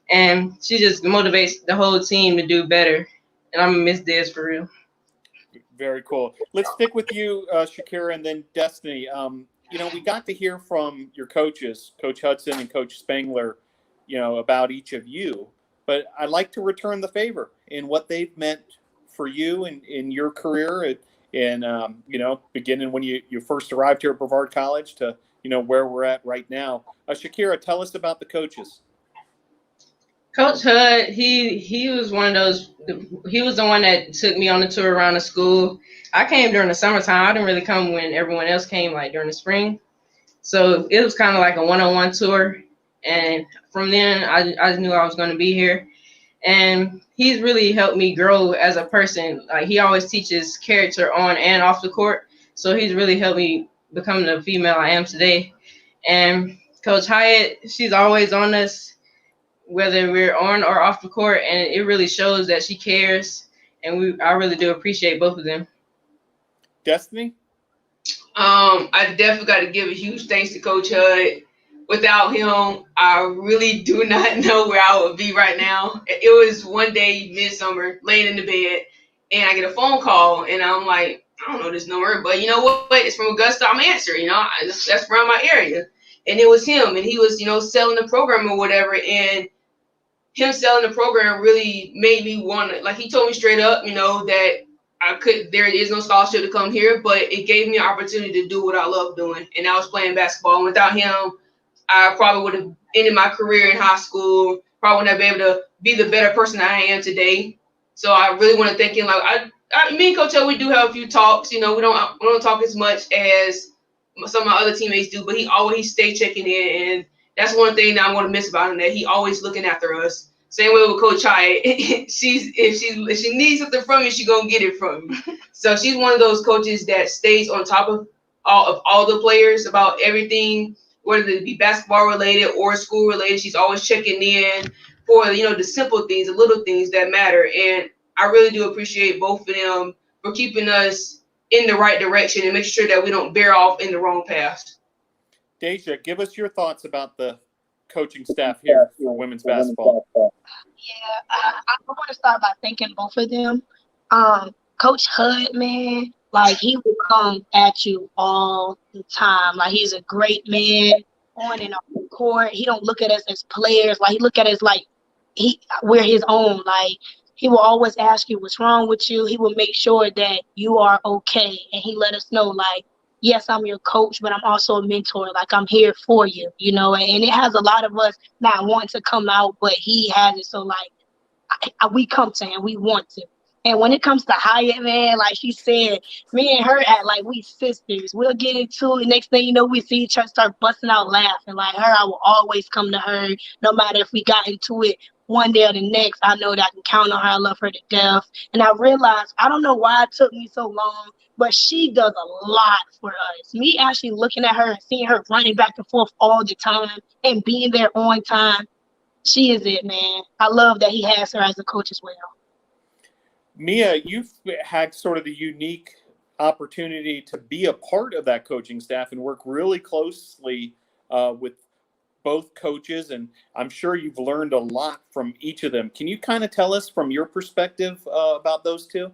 and she just motivates the whole team to do better. And I'm gonna miss Dez for real. Very cool. Let's stick with you, Shakirah, and then Destiny. We got to hear from your coaches, Coach Hudson and Coach Spangler, about each of you. But I'd like to return the favor in what they've meant for you in your career, and beginning when you first arrived here at Brevard College to where we're at right now. Shakirah, tell us about the coaches. Coach Hud, he was one of those. He was the one that took me on the tour around the school. I came during the summertime. I didn't really come when everyone else came, like during the spring. So it was kind of like a one-on-one tour. And from then, I knew I was going to be here. And he's really helped me grow as a person. Like, he always teaches character on and off the court. So he's really helped me become the female I am today. And Coach Hyatt, she's always on us, whether we're on or off the court, and it really shows that she cares, and I really do appreciate both of them. Destiny? I definitely got to give a huge thanks to Coach Hud. Without him, I really do not know where I would be right now. It was one day midsummer, laying in the bed, and I get a phone call, and I'm like, I don't know this number, but you know what? It's from Augusta. I'm answering. That's around my area, and it was him, and he was selling the program or whatever, and him selling the program really made me want to, like, he told me straight up, that there is no scholarship to come here, but it gave me an opportunity to do what I love doing. And I was playing basketball. And without him, I probably would have ended my career in high school, probably wouldn't have been able to be the better person I am today. So I really want to thank him. Like, me and Coach O, we do have a few talks. We don't talk as much as some of my other teammates do, but he always stay checking in, and that's one thing that I'm going to miss about him, that he always looking after us. Same way with Coach Hyatt. If she needs something from you, she gonna get it from you. So she's one of those coaches that stays on top of all the players about everything, whether it be basketball related or school related. She's always checking in for the simple things, the little things that matter. And I really do appreciate both of them for keeping us in the right direction and making sure that we don't veer off in the wrong path. Deja, give us your thoughts about the coaching staff here for women's basketball. Yeah, I want to start by thanking both of them. Coach Hud, man, like, he will come at you all time. Like, he's a great man on and off the court. He don't look at us as players. Like, he look at us like we're his own. Like, he will always ask you what's wrong with you. He will make sure that you are okay. And he let us know, like, yes, I'm your coach, but I'm also a mentor. Like, I'm here for you, you know. And it has a lot of us not wanting to come out, but he has it. So, like, we come to him. We want to. And when it comes to Hyatt, man, like she said, me and her act like we sisters. We'll get into it. Next thing you know, we see each other start busting out laughing. Like her, I will always come to her, no matter if we got into it one day or the next. I know that I can count on her. I love her to death. And I realized, I don't know why it took me so long, but she does a lot for us. Me actually looking at her and seeing her running back and forth all the time and being there on time, she is it, man. I love that he has her as a coach as well. Meiya, you've had sort of the unique opportunity to be a part of that coaching staff and work really closely with both coaches, and I'm sure you've learned a lot from each of them. Can you kind of tell us from your perspective about those two?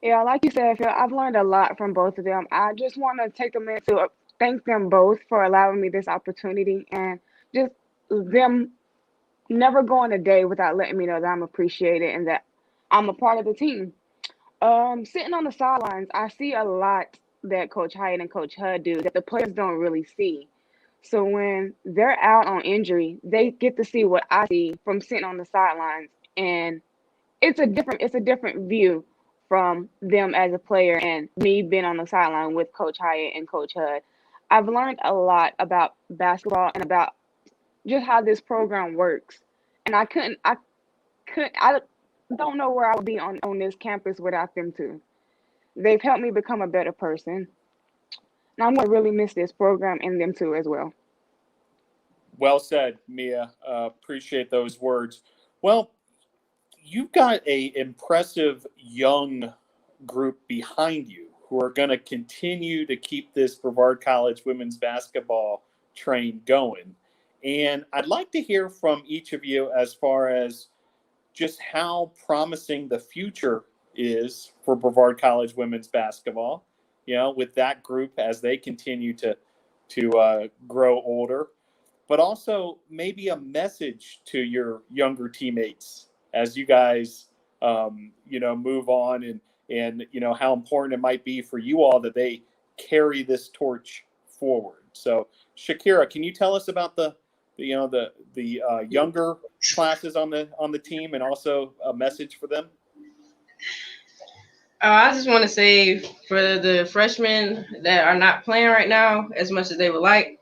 Yeah, like you said, Phil, I've learned a lot from both of them. I just want to take a minute to thank them both for allowing me this opportunity and just them never going a day without letting me know that I'm appreciated and that I'm a part of the team. Sitting on the sidelines, I see a lot that Coach Hyatt and Coach Hud do that the players don't really see. So when they're out on injury, they get to see what I see from sitting on the sidelines, and it's a different view from them as a player and me being on the sideline with Coach Hyatt and Coach Hud. I've learned a lot about basketball and about just how this program works, and I don't know where I would be on this campus without them too. They've helped me become a better person. And I'm going to really miss this program and them too as well. Well said, Meiya. Appreciate those words. Well, you've got an impressive young group behind you who are going to continue to keep this Brevard College women's basketball train going. And I'd like to hear from each of you as far as just how promising the future is for Brevard College women's basketball, with that group as they continue to grow older, but also maybe a message to your younger teammates as you guys, move on and how important it might be for you all that they carry this torch forward. So Shakirah, can you tell us about the younger classes on the team and also a message for them? I just want to say for the freshmen that are not playing right now as much as they would like,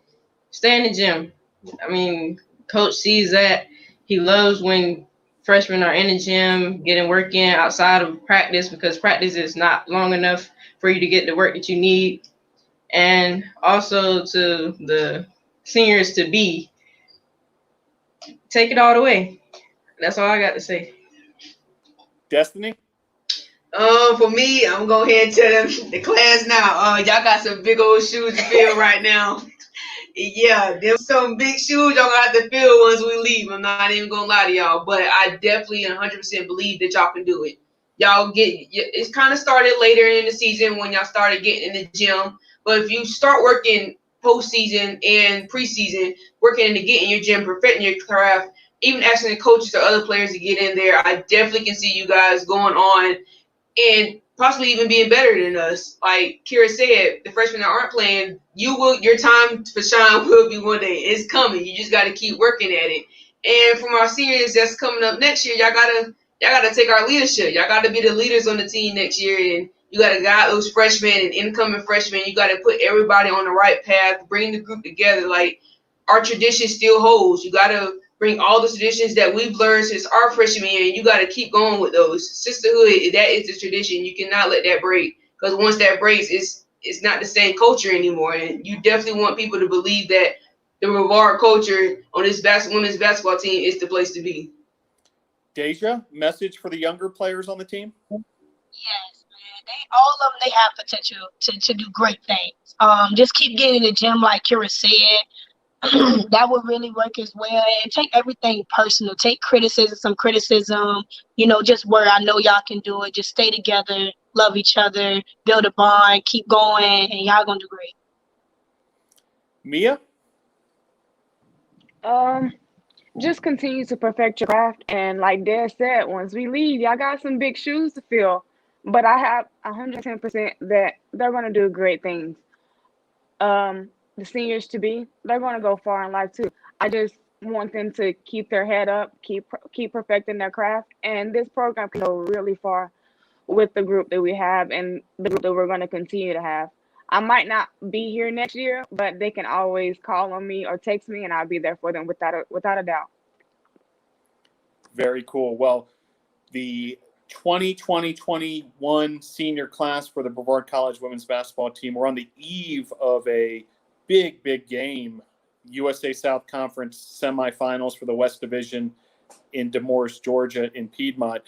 stay in the gym. I mean, Coach sees that. He loves when freshmen are in the gym, getting work in outside of practice, because practice is not long enough for you to get the work that you need. And also to the seniors to be, take it all the way. That's all I got to say. Destiny? For me, I'm going to head to the class now. Y'all got some big old shoes to fill right now. Yeah, there's some big shoes y'all going to have to fill once we leave. I'm not even going to lie to y'all. But I definitely 100% believe that y'all can do it. It's kind of started later in the season when y'all started getting in the gym. But if you start working postseason and preseason, working into getting your gym, perfecting your craft, even asking the coaches or other players to get in there, I definitely can see you guys going on and possibly even being better than us. Like Kira said, the freshmen that aren't playing, your time for shine will be one day. It's coming. You just got to keep working at it. And from our seniors that's coming up next year, y'all gotta take our leadership. Y'all got to be the leaders on the team next year, and you got to guide those freshmen and incoming freshmen. You got to put everybody on the right path, bring the group together. Like, our tradition still holds. You got to bring all the traditions that we've learned since our freshman year, and you got to keep going with those. Sisterhood, that is the tradition. You cannot let that break, because once that breaks, it's not the same culture anymore. And you definitely want people to believe that the Brevard culture on this women's basketball team is the place to be. Deja, message for the younger players on the team? Yes, man. All of them, they have potential to do great things. Just keep getting in the gym, like Kira said. That would really work as well. And take everything personal. Take some criticism, just where I know y'all can do it. Just stay together, love each other, build a bond, keep going, and y'all gonna do great. Meiya? Just continue to perfect your craft, and like Dad said, once we leave, y'all got some big shoes to fill. But I have 110% that they're gonna do great things. The seniors to be, they're gonna go far in life too. I just want them to keep their head up, keep perfecting their craft, and this program can go really far with the group that we have and the group that we're going to continue to have. I might not be here next year, but they can always call on me or text me, and I'll be there for them without a doubt. Very cool. Well, the 2020-21 senior class for the Brevard College women's basketball team, we're on the eve of a big game, USA South Conference semifinals for the West Division in Demorest, Georgia, in Piedmont.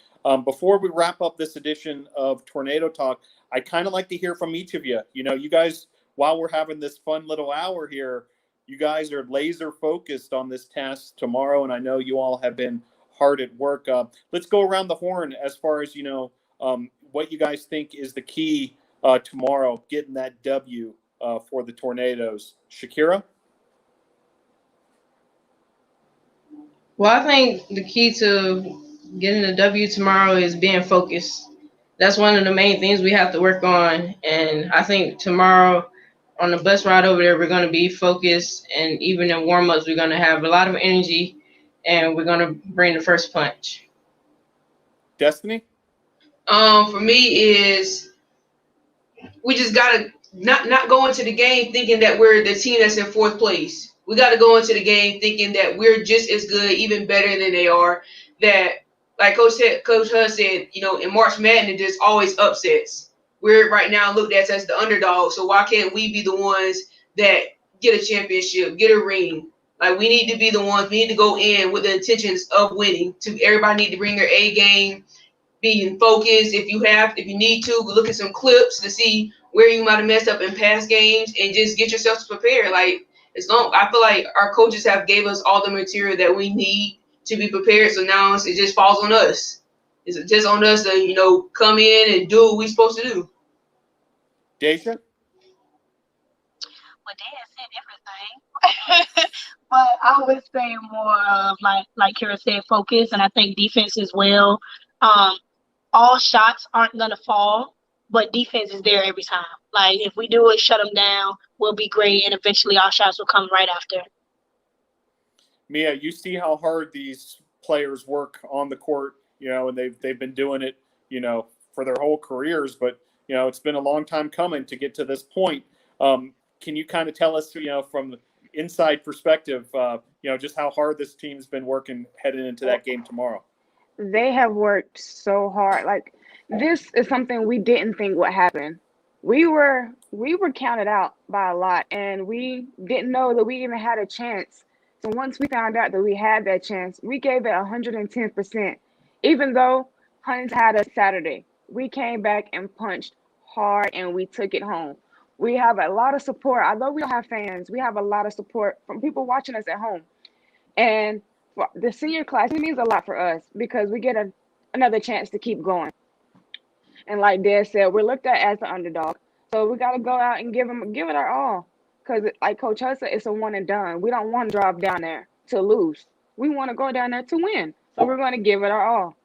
Before we wrap up this edition of Tornado Talk, I kind of like to hear from each of you. You know, you guys, while we're having this fun little hour here, you guys are laser focused on this task tomorrow, and I know you all have been hard at work. Let's go around the horn as far as, what you guys think is the key tomorrow, getting that W for the Tornadoes. Shakirah? Well, I think the key to getting the W tomorrow is being focused. That's one of the main things we have to work on. And I think tomorrow on the bus ride over there, we're going to be focused. And even in warm-ups, we're going to have a lot of energy, and we're going to bring the first punch. Destiny? For me is we just got to not go into the game thinking that we're the team that's in fourth place. We got to go into the game thinking that we're just as good, even better than they are. That, like Coach Hudd said, in March Madness, there's always upsets. We're right now looked at as the underdog, so why can't we be the ones that get a championship, get a ring? Like, we need to be the ones. We need to go in with the intentions of winning. Everybody need to bring their A game, being focused. If you need to, look at some clips to see where you might have messed up in past games, and just get yourself prepared. Like, I feel like our coaches have gave us all the material that we need to be prepared. So now it just falls on us. It's just on us to, come in and do what we're supposed to do. Deja? Well, Dad said everything. But I would say more of like Kira said, focus, and I think defense as well. All shots aren't gonna fall, but defense is there every time. Like, if we do it, shut them down, we'll be great, and eventually our shots will come right after. Meiya, you see how hard these players work on the court, and they've been doing it, for their whole careers, but it's been a long time coming to get to this point. Can you kind of tell us, from the inside perspective, just how hard this team's been working heading into that game tomorrow? They have worked so hard. Like, this is something we didn't think would happen. We were counted out by a lot, and we didn't know that we even had a chance. So once we found out that we had that chance, we gave it 110%. Even though Huns had us Saturday, we came back and punched hard, and we took it home. We have a lot of support. Although we don't have fans, we have a lot of support from people watching us at home. And for the senior class, it means a lot for us because we get another chance to keep going. And like Dad said, we're looked at as the underdog. So we got to go out and give it our all. Because like Coach Hudd said, it's a one and done. We don't want to drop down there to lose. We want to go down there to win. So we're going to give it our all.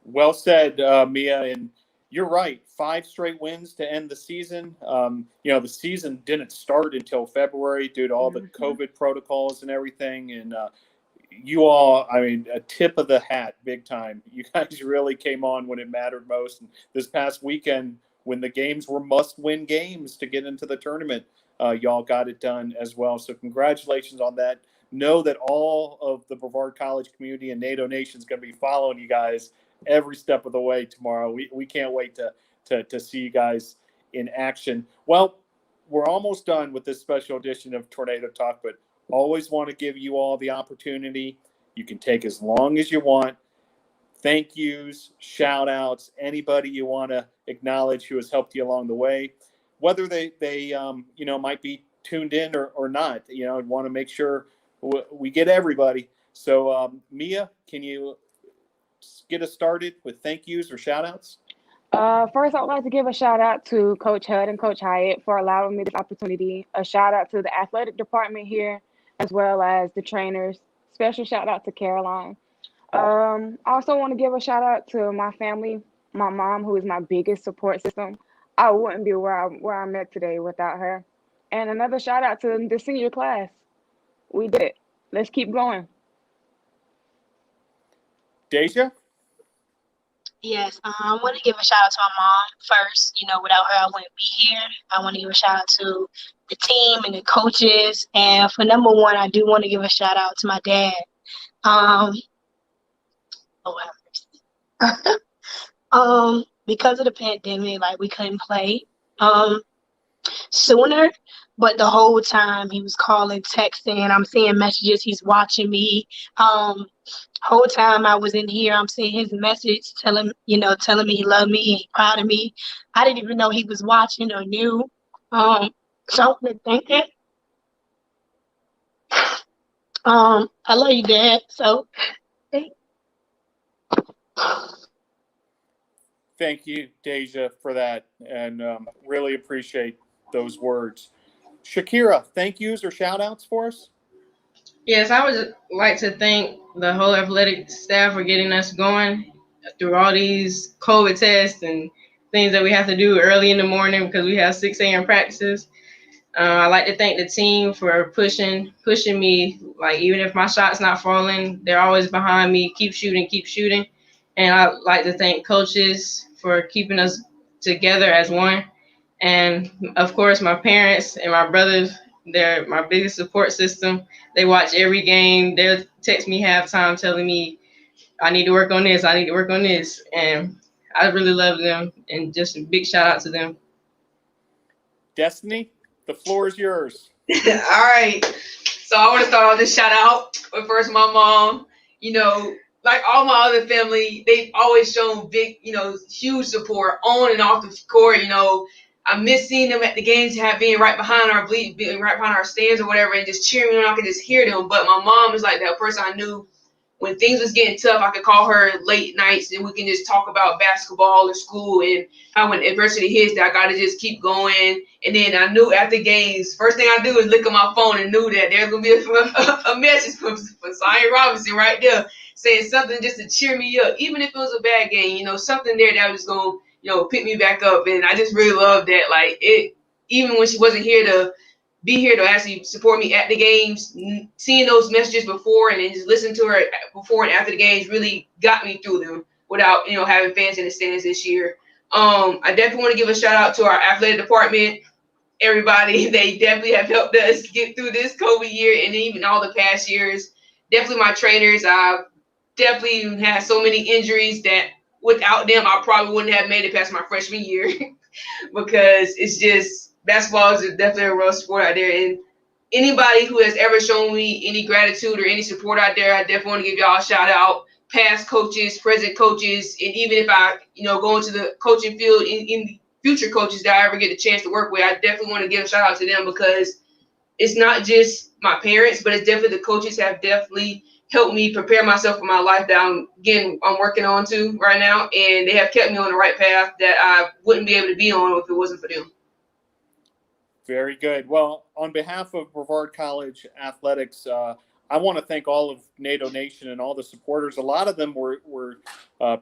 Well said, Meiya. And you're right. 5 straight wins to end the season. The season didn't start until February due to all the COVID protocols and everything. And you all, a tip of the hat, big time. You guys really came on when it mattered most. And this past weekend, when the games were must-win games to get into the tournament, y'all got it done as well. So congratulations on that. Know that all of the Brevard College community and NATO Nation is going to be following you guys every step of the way tomorrow. We can't wait to see you guys in action. Well, we're almost done with this special edition of Tornado Talk, but always want to give you all the opportunity. You can take as long as you want. Thank yous, shout outs, anybody you want to acknowledge who has helped you along the way, whether they might be tuned in or not, want to make sure we get everybody. So Meiya, can you get us started with thank yous or shout outs? First, I would like to give a shout out to Coach Hud and Coach Hyatt for allowing me this opportunity. A shout out to the athletic department here, as well as the trainers. Special shout out to Caroline. I also want to give a shout out to my family, my mom, who is my biggest support system. I wouldn't be where I'm at today without her. And another shout out to the senior class. We did it. Let's keep going. Deja? Yes, I want to give a shout out to my mom first. You know, without her, I wouldn't be here. I want to give a shout out to the team and the coaches. And for number one, I do want to give a shout out to my dad. Oh, because of the pandemic, like we couldn't play sooner, but the whole time he was calling, texting, I'm seeing messages, he's watching me. Whole time I was in here, I'm seeing his message telling me he loved me, he's proud of me. I didn't even know he was watching or knew. So I want to thank him. I love you, Dad. So Thank you, Deja, for that, and really appreciate those words. Shakirah, thank yous or shout-outs for us? Yes, I would like to thank the whole athletic staff for getting us going through all these COVID tests and things that we have to do early in the morning because we have 6 a.m. practices. I'd like to thank the team for pushing me. Like, even if my shot's not falling, they're always behind me. Keep shooting. And I'd like to thank coaches for keeping us together as one. And, of course, my parents and my brothers, they're my biggest support system. They watch every game. They'll text me halftime telling me, I need to work on this. And I really love them. And just a big shout out to them. Destiny, the floor is yours. All right. So I want to start off this shout out. But first, my mom, like all my other family, they've always shown big, huge support on and off the court. I miss seeing them at the games, being right behind our stands or whatever, and just cheering me on. I could just hear them. But my mom is like that person I knew when things was getting tough. I could call her late nights and we can just talk about basketball or school and how when adversity hits, that I got to just keep going. And then I knew after games, first thing I do is look at my phone and knew that there's gonna be a message from Zion Robinson right there saying something just to cheer me up, even if it was a bad game. Something there that was gonna pick me back up. And I just really love that. Like, it, even when she wasn't here to be here to actually support me at the games, seeing those messages before and then just listening to her before and after the games really got me through them without having fans in the stands this year. I definitely want to give a shout out to our athletic department. Everybody, they definitely have helped us get through this COVID year and even all the past years. Definitely my trainers. I've definitely had so many injuries that without them, I probably wouldn't have made it past my freshman year because it's just, basketball is definitely a rough sport out there. And anybody who has ever shown me any gratitude or any support out there, I definitely want to give y'all a shout out. Past coaches, present coaches, and even if I, go into the coaching field in future coaches that I ever get a chance to work with, I definitely want to give a shout out to them because it's not just my parents, but it's definitely the coaches have definitely helped me prepare myself for my life that I'm working on to right now. And they have kept me on the right path that I wouldn't be able to be on if it wasn't for them. Very good. Well, on behalf of Brevard College Athletics, I want to thank all of NATO Nation and all the supporters. A lot of them were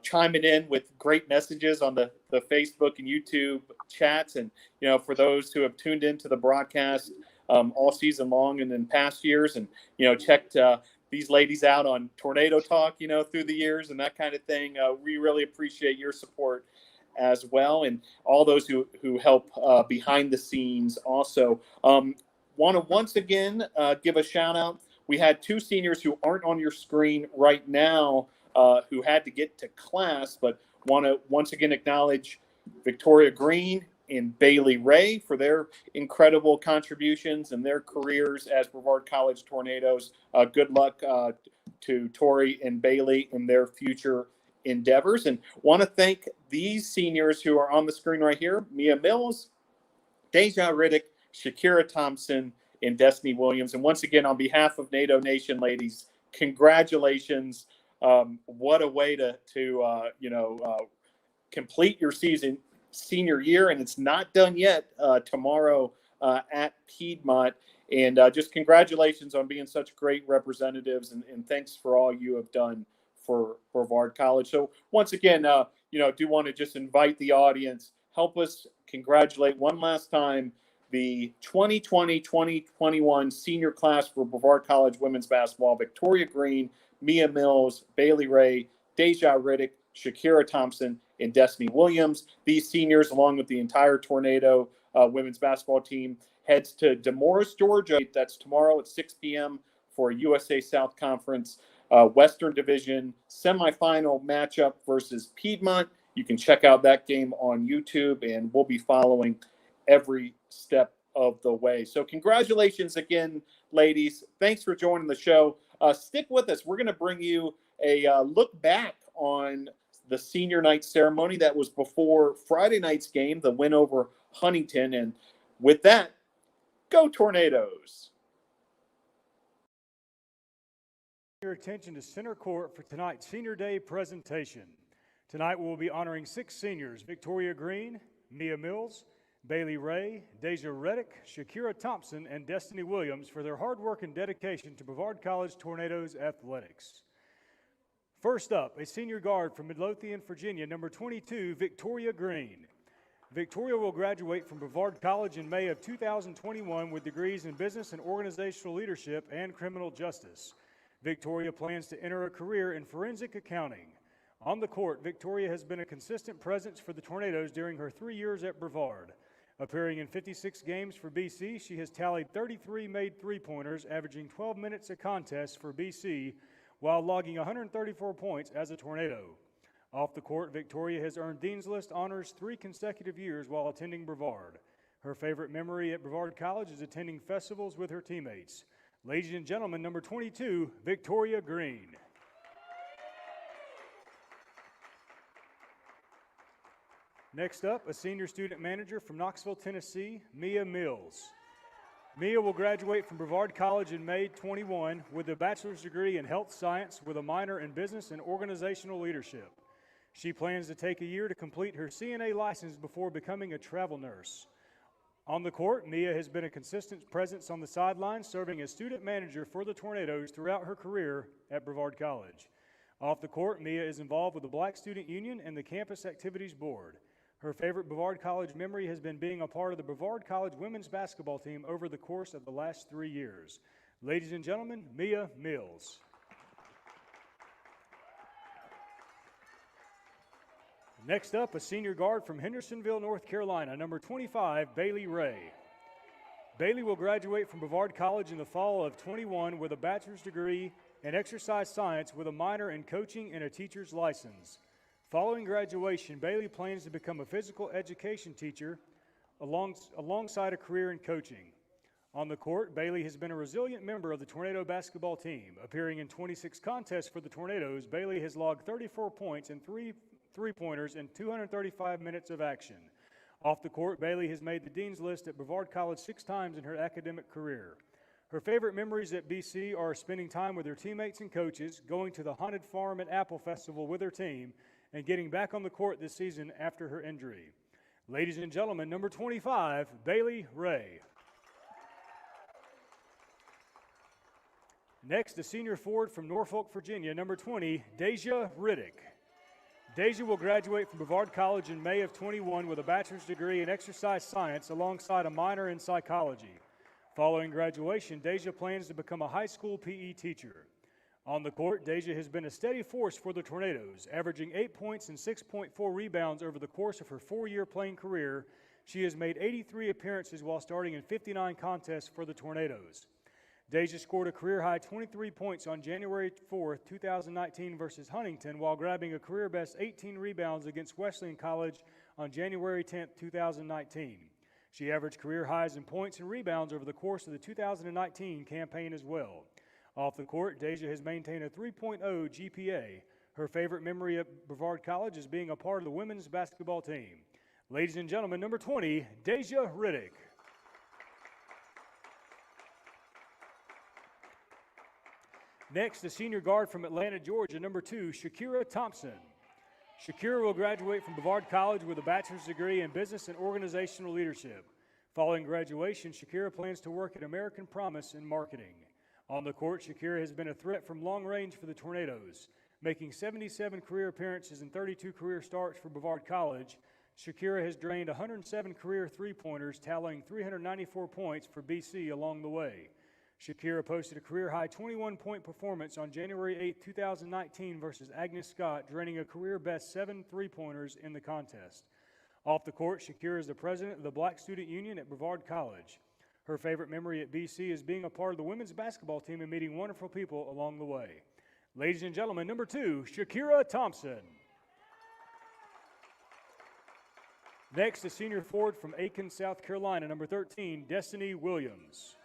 chiming in with great messages on the Facebook and YouTube chats. And, for those who have tuned into the broadcast all season long and in past years and, checked these ladies out on Tornado Talk, through the years and that kind of thing, we really appreciate your support as well, and all those who help behind the scenes also. Want to once again give a shout out. We had 2 seniors who aren't on your screen right now who had to get to class, but want to once again acknowledge Victoria Green and Bailey Ray for their incredible contributions and their careers as Brevard College Tornadoes. Good luck to Tori and Bailey in their future endeavors, and want to thank these seniors who are on the screen right here: Meiya Mills, Deja Riddick, Shakirah Thompson, and Destiny Williams. And once again, on behalf of NATO Nation, ladies, congratulations. What a way to complete your senior year, and it's not done yet tomorrow at Piedmont. And just congratulations on being such great representatives, and thanks for all you have done for Brevard College. So once again, do want to just invite the audience, help us congratulate one last time the 2020-2021 senior class for Brevard College women's basketball: Victoria Green, Meiya Mills, Bailey Ray, Deja Riddick, Shakirah Thompson, and Destiny Williams. These seniors, along with the entire Tornado women's basketball team, heads to Demorest, Georgia. That's tomorrow at 6 p.m. for a USA South Conference Western Division semifinal matchup versus Piedmont. You can check out that game on YouTube, and we'll be following every step of the way. So congratulations again, ladies. Thanks for joining the show. Stick with us. We're going to bring you a look back on the senior night ceremony that was before Friday night's game, the win over Huntington. And with that, go Tornadoes. Your attention to center court for tonight's Senior Day presentation. Tonight we'll be honoring 6 seniors: Victoria Green, Meiya Mills, Bailey Ray, Deja Riddick, Shakirah Thompson, and Destiny Williams for their hard work and dedication to Brevard College Tornadoes athletics. First up, a senior guard from Midlothian, Virginia, number 22, Victoria Green. Victoria will graduate from Brevard College in May of 2021 with degrees in business and organizational leadership and criminal justice. Victoria plans to enter a career in forensic accounting. On the court, Victoria has been a consistent presence for the Tornadoes during her 3 years at Brevard. Appearing in 56 games for BC, she has tallied 33 made three-pointers, averaging 12 minutes a contest for BC, while logging 134 points as a Tornado. Off the court, Victoria has earned Dean's List honors 3 consecutive years while attending Brevard. Her favorite memory at Brevard College is attending festivals with her teammates. Ladies and gentlemen, number 22, Victoria Green. Next up, a senior student manager from Knoxville, Tennessee, Meiya Mills. Meiya will graduate from Brevard College in May 21 with a bachelor's degree in health science with a minor in business and organizational leadership. She plans to take a year to complete her CNA license before becoming a travel nurse. On the court, Meiya has been a consistent presence on the sidelines, serving as student manager for the Tornadoes throughout her career at Brevard College. Off the court, Meiya is involved with the Black Student Union and the Campus Activities Board. Her favorite Brevard College memory has been being a part of the Brevard College women's basketball team over the course of the last 3 years. Ladies and gentlemen, Meiya Mills. Next up, a senior guard from Hendersonville, North Carolina, number 25, Bailey Ray. Bailey will graduate from Brevard College in the fall of 21 with a bachelor's degree in exercise science with a minor in coaching and a teacher's license. Following graduation, Bailey plans to become a physical education teacher alongside a career in coaching. On the court, Bailey has been a resilient member of the Tornado basketball team. Appearing in 26 contests for the Tornadoes, Bailey has logged 34 points and 3 three-pointers in 235 minutes of action. Off the court, Bailey has made the Dean's List at Brevard College 6 times in her academic career. Her favorite memories at BC are spending time with her teammates and coaches, going to the Haunted Farm and Apple Festival with her team, and getting back on the court this season after her injury. Ladies and gentlemen, number 25, Bailey Ray. Next, a senior forward from Norfolk, Virginia, number 20, Deja Riddick. Deja will graduate from Brevard College in May of 21 with a bachelor's degree in exercise science alongside a minor in psychology. Following graduation, Deja plans to become a high school PE teacher. On the court, Deja has been a steady force for the Tornadoes, averaging 8 points and 6.4 rebounds over the course of her 4-year playing career. She has made 83 appearances while starting in 59 contests for the Tornadoes. Deja scored a career-high 23 points on January 4th, 2019 versus Huntington, while grabbing a career-best 18 rebounds against Wesleyan College on January 10th, 2019. She averaged career highs in points and rebounds over the course of the 2019 campaign as well. Off the court, Deja has maintained a 3.0 GPA. Her favorite memory at Brevard College is being a part of the women's basketball team. Ladies and gentlemen, number 20, Deja Riddick. Next, a senior guard from Atlanta, Georgia, number 2, Shakirah Thompson. Shakirah will graduate from Brevard College with a bachelor's degree in business and organizational leadership. Following graduation, Shakirah plans to work at American Promise in marketing. On the court, Shakirah has been a threat from long range for the Tornadoes. Making 77 career appearances and 32 career starts for Brevard College, Shakirah has drained 107 career three-pointers, tallying 394 points for BC along the way. Shakirah posted a career-high 21-point performance on January 8, 2019 versus Agnes Scott, draining a career-best 7 three-pointers in the contest. Off the court, Shakirah is the president of the Black Student Union at Brevard College. Her favorite memory at BC is being a part of the women's basketball team and meeting wonderful people along the way. Ladies and gentlemen, number 2, Shakirah Thompson. Next, a senior forward from Aiken, South Carolina, number 13, Destiny Williams.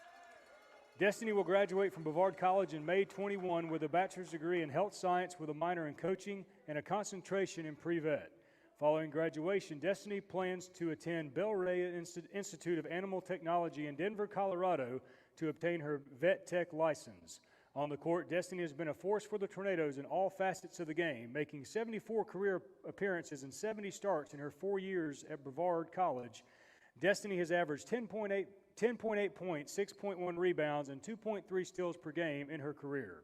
Destiny will graduate from Brevard College in May 21 with a bachelor's degree in health science with a minor in coaching and a concentration in pre-vet. Following graduation, Destiny plans to attend Bell Ray Institute of Animal Technology in Denver, Colorado to obtain her vet tech license. On the court, Destiny has been a force for the Tornadoes in all facets of the game, making 74 career appearances and 70 starts in her 4 years at Brevard College. Destiny has averaged 10.8 points, 6.1 rebounds, and 2.3 steals per game in her career.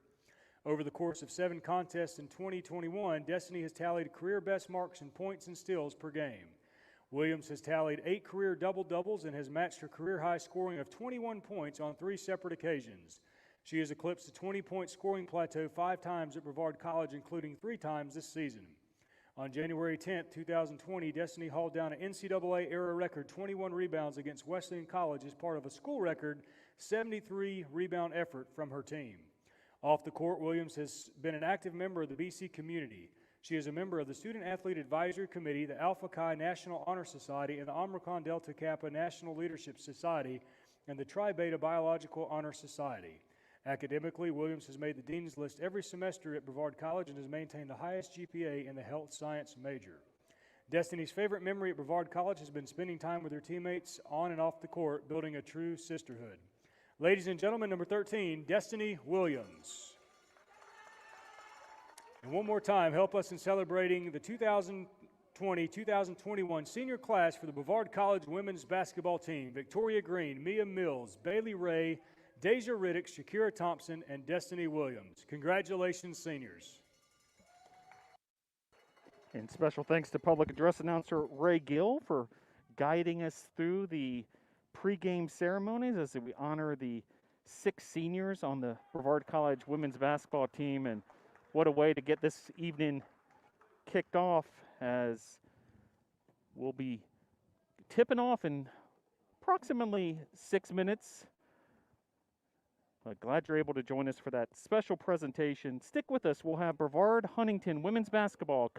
Over the course of 7 contests in 2021, Destiny has tallied career best marks in points and steals per game. Williams has tallied 8 career double-doubles and has matched her career-high scoring of 21 points on 3 separate occasions. She has eclipsed the 20-point scoring plateau 5 times at Brevard College, including 3 times this season. On January 10, 2020, Destiny hauled down an NCAA-era record 21 rebounds against Wesleyan College as part of a school record 73 rebound effort from her team. Off the court, Williams has been an active member of the BC community. She is a member of the Student Athlete Advisory Committee, the Alpha Chi National Honor Society, and the Omicron Delta Kappa National Leadership Society, and the Tri Beta Biological Honor Society. Academically, Williams has made the Dean's List every semester at Brevard College and has maintained the highest GPA in the health science major. Destiny's favorite memory at Brevard College has been spending time with her teammates on and off the court, building a true sisterhood. Ladies and gentlemen, number 13, Destiny Williams. And one more time, help us in celebrating the 2020-2021 senior class for the Brevard College women's basketball team: Victoria Green, Meiya Mills, Bailey Ray, Deja Riddick, Shakirah Thompson, and Destiny Williams. Congratulations, seniors. And special thanks to public address announcer Ray Gill for guiding us through the pregame ceremonies as we honor the 6 seniors on the Brevard College women's basketball team. And what a way to get this evening kicked off, as we'll be tipping off in approximately 6 minutes. But glad you're able to join us for that special presentation. Stick with us. We'll have Brevard Huntington women's basketball